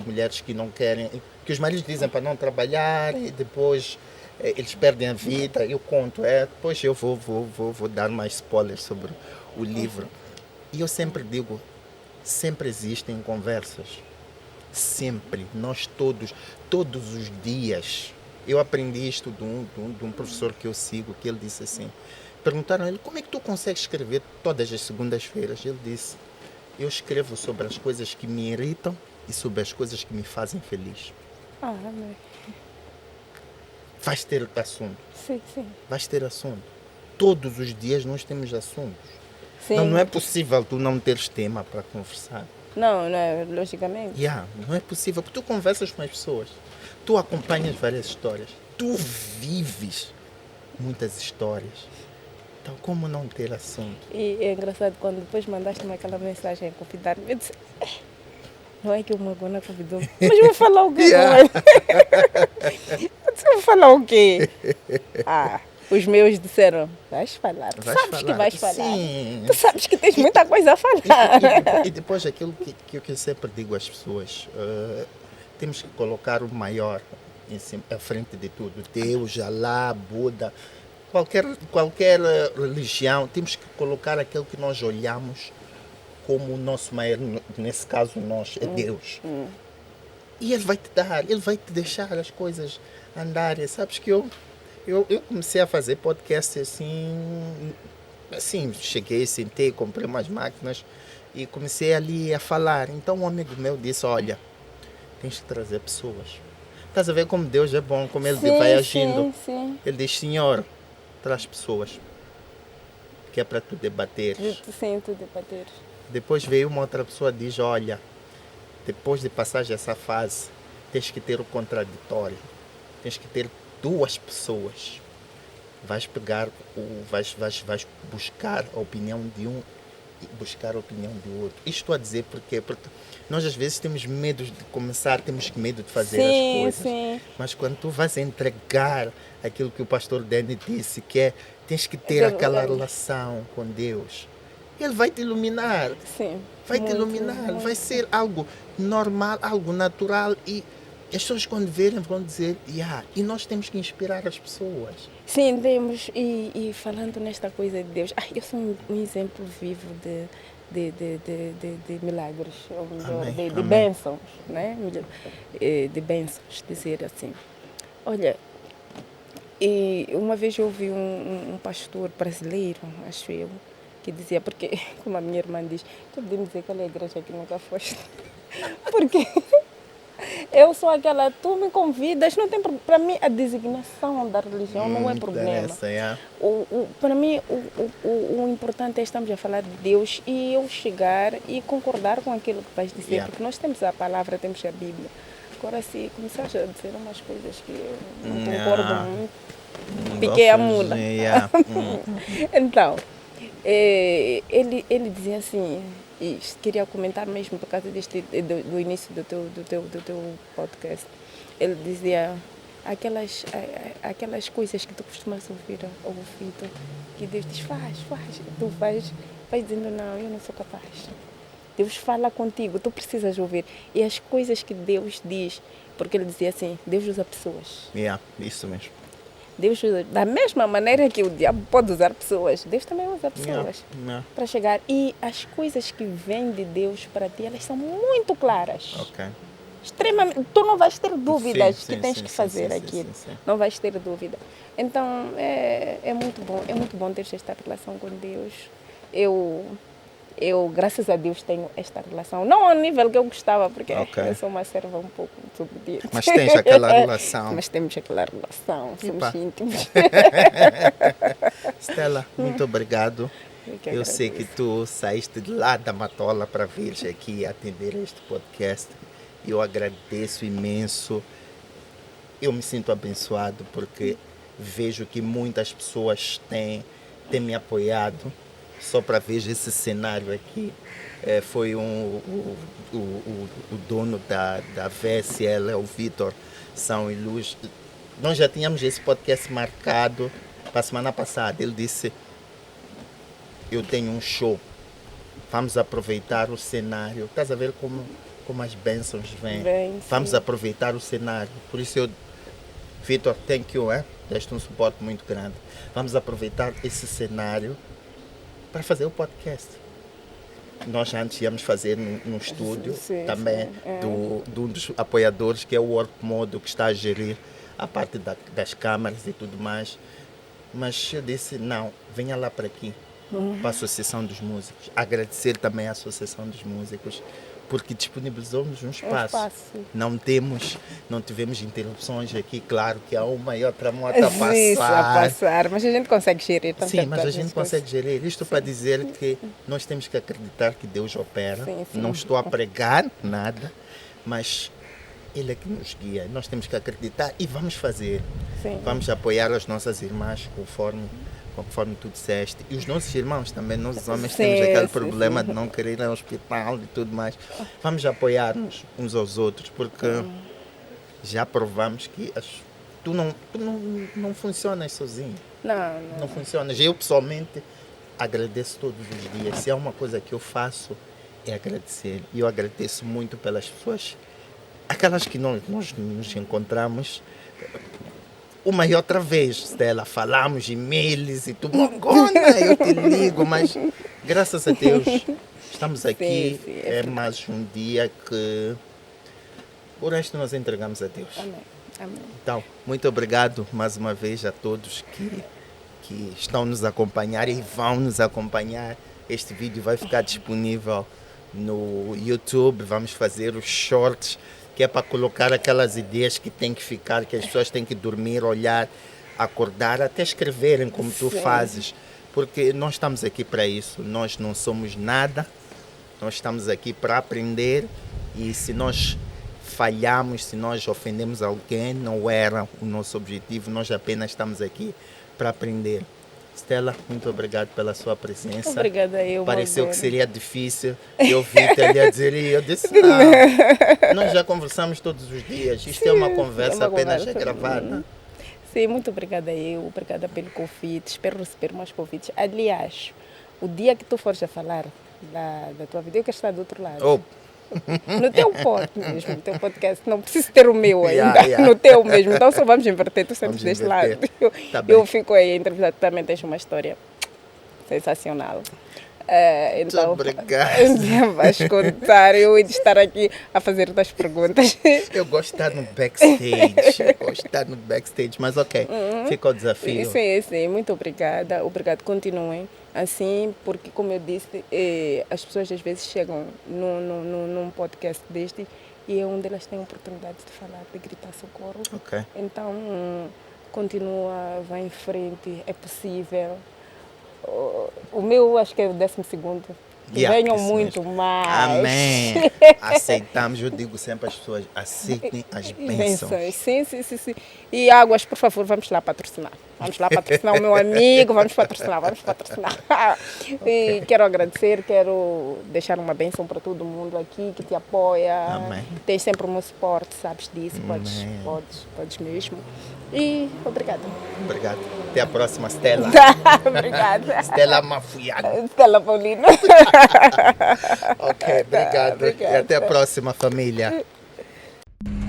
mulheres que não querem, que os maridos dizem para não trabalhar e depois eles perdem a vida. Eu conto, depois eu vou dar mais spoilers sobre o livro. E eu sempre digo, sempre existem conversas. Sempre, nós todos os dias. Eu aprendi isto de um professor que eu sigo, que ele disse assim, perguntaram a ele, como é que tu consegues escrever todas as segundas-feiras? Ele disse, eu escrevo sobre as coisas que me irritam e sobre as coisas que me fazem feliz. Amém. Vais ter assunto. Sim. Vais ter assunto. Todos os dias nós temos assuntos. Sim. Não é possível tu não teres tema para conversar. Não, logicamente. Não é possível, porque tu conversas com as pessoas, tu acompanhas várias histórias, tu vives muitas histórias. Então, como não ter assunto? E é engraçado, quando depois mandaste-me aquela mensagem a convidar-me, eu disse, não é que o Moagona convidou-me, mas eu vou falar o quê? Eu disse, vou falar o quê? Os meus disseram, vais falar. Tu sabes que vais falar. Sim. Tu sabes que tens muita coisa a falar. E depois aquilo que eu sempre digo às pessoas, temos que colocar o maior em cima, à frente de tudo. Deus, Alá, Buda, qualquer religião, temos que colocar aquilo que nós olhamos como o nosso maior, nesse caso nós, é Deus. E Ele vai te deixar as coisas andarem. Sabes que eu comecei a fazer podcast assim, cheguei, sentei, comprei umas máquinas e comecei ali a falar. Então um amigo meu disse, olha, tens que trazer pessoas. Estás a ver como Deus é bom, como Ele vai agindo. Sim. Ele diz, Senhor, traz pessoas, que é para tu debateres. Sim, tu debateres. Depois veio uma outra pessoa e diz, olha, depois de passar essa fase, tens que ter o contraditório. Tens que ter duas pessoas. Vais pegar, vais buscar a opinião de um e buscar a opinião do outro. Isto a dizer porquê? Porque nós às vezes temos medo de começar, temos medo de fazer as coisas. Sim. Mas quando tu vais entregar aquilo que o pastor Danny disse, que é, tens que ter aquela relação com Deus, Ele vai te iluminar. Sim. Vai te iluminar. Vai ser algo normal, algo natural e as pessoas quando verem vão dizer, e nós temos que inspirar as pessoas. Sim, temos. E falando nesta coisa de Deus, eu sou um exemplo vivo de milagres, ou melhor, de bênçãos, né? De bênçãos, dizer assim. Olha, e uma vez eu ouvi um pastor brasileiro, acho eu, que dizia, porque, como a minha irmã diz, tu podia me dizer qual é a igreja que nunca foste. Porque eu sou aquela, tu me convidas, não tem para mim a designação da religião não é problema. Para mim o importante é estamos a falar de Deus e eu chegar e concordar com aquilo que vais dizer, porque nós temos a palavra, temos a Bíblia. Agora se começares a dizer umas coisas que eu não concordo muito, piquei a mula. Então, ele dizia assim, e queria comentar mesmo por causa do início do teu podcast. Ele dizia aquelas coisas que tu costumas ouvir ao ouvido, que Deus diz, faz. Tu vais dizendo, não, eu não sou capaz. Deus fala contigo, tu precisas ouvir. E as coisas que Deus diz, porque ele dizia assim, Deus usa pessoas. Isso mesmo. Deus usa, da mesma maneira que o diabo pode usar pessoas, Deus também usa pessoas para chegar. E as coisas que vêm de Deus para ti, elas são muito claras. Extremamente. Tu não vais ter dúvidas que tens que fazer aquilo. Não vais ter dúvida. Então, é muito bom ter esta relação com Deus. eu, graças a Deus, tenho esta relação. Não ao nível que eu gostava, porque Ok. eu sou uma serva um pouco desobediente. Mas tens aquela relação. Mas temos aquela relação, somos Epa. íntimos. Stella, muito obrigado. que Eu sei que tu saíste de lá da Matola para vir aqui atender este podcast. Eu agradeço imenso. Eu me sinto abençoado porque vejo que muitas pessoas têm me apoiado. Só para ver esse cenário aqui. Foi o dono da VSL, o Vitor São e Luz. Nós já tínhamos esse podcast marcado para a semana passada. Ele disse: eu tenho um show, vamos aproveitar o cenário. Estás a ver como as bênçãos vêm? Vamos aproveitar o cenário. Por isso Vitor, thank you, deste um suporte muito grande. Vamos aproveitar esse cenário para fazer o podcast. Nós antes íamos fazer no estúdio, também, de um dos apoiadores, que é o Work Modo, que está a gerir a parte das câmaras e tudo mais. Mas eu disse, não, venha lá para aqui, para a Associação dos Músicos. Agradecer também à Associação dos Músicos, porque disponibilizou-nos um espaço. Não tivemos interrupções aqui, claro que há uma e outra moto a passar. Mas a gente consegue gerir. Sim, mas a gente consegue gerir. Isto para dizer que nós temos que acreditar que Deus opera. Sim. Não estou a pregar nada, mas Ele é que nos guia. Nós temos que acreditar e vamos fazer. Sim. Vamos apoiar as nossas irmãs conforme tu disseste. E os nossos irmãos também, nós homens temos aquele problema de não querer ir ao hospital e tudo mais. Vamos apoiar-nos uns aos outros, porque já provamos que tu não funcionas sozinho. Não funcionas. Eu, pessoalmente, agradeço todos os dias. Se há uma coisa que eu faço, é agradecer. E eu agradeço muito pelas pessoas, aquelas que nós nos encontramos uma e outra vez, Stella, falamos e-mails e tudo, eu te ligo, mas graças a Deus estamos aqui, é mais um dia que o resto nós entregamos a Deus. Amém. Então, muito obrigado mais uma vez a todos que estão nos acompanhar e vão nos acompanhar. Este vídeo vai ficar disponível no YouTube, vamos fazer os shorts, que é para colocar aquelas ideias que tem que ficar, que as pessoas têm que dormir, olhar, acordar, até escreverem como tu fazes. Porque nós estamos aqui para isso, nós não somos nada, nós estamos aqui para aprender e se nós falhamos, se nós ofendemos alguém, não era o nosso objetivo, nós apenas estamos aqui para aprender. Stella, muito obrigado pela sua presença. Obrigada eu. Pareceu que seria difícil. Eu vi-te ali a dizer e eu disse, não, nós já conversamos todos os dias. Isto é uma conversa apenas gravada. Sim, muito obrigada eu. Obrigada pelo convite. Espero receber mais convites. Aliás, o dia que tu fores a falar da tua vida, eu quero estar do outro lado. No teu podcast mesmo, no teu podcast, não preciso ter o meu ainda, no teu mesmo, então só vamos inverter, tu sempre deste lado. Eu fico aí a entrevistar, tu também tens uma história sensacional. Então, obrigado. Vais contar, eu ia estar aqui a fazer as perguntas. Eu gosto de estar no backstage, mas ok, fica o desafio. Sim, muito obrigada, continuem assim, porque como eu disse, as pessoas às vezes chegam num podcast deste e é onde elas têm a oportunidade de falar, de gritar socorro. Okay. Então, continua, vai em frente, é possível. O meu acho que é o 12º. Venham muito mesmo. mais. Amém. Aceitamos, eu digo sempre às pessoas, aceitem as bênçãos. Sim. E águas, por favor, vamos lá patrocinar. Vamos lá patrocinar o meu amigo, vamos patrocinar. E quero agradecer, quero deixar uma bênção para todo mundo aqui que te apoia. Amém. Tem sempre o meu suporte, sabes disso, podes mesmo. E obrigada. Obrigado. Até a próxima, Stella. Obrigada. Stella Mafuiada. Stella Paulino. Ok, obrigado. E até a próxima, família.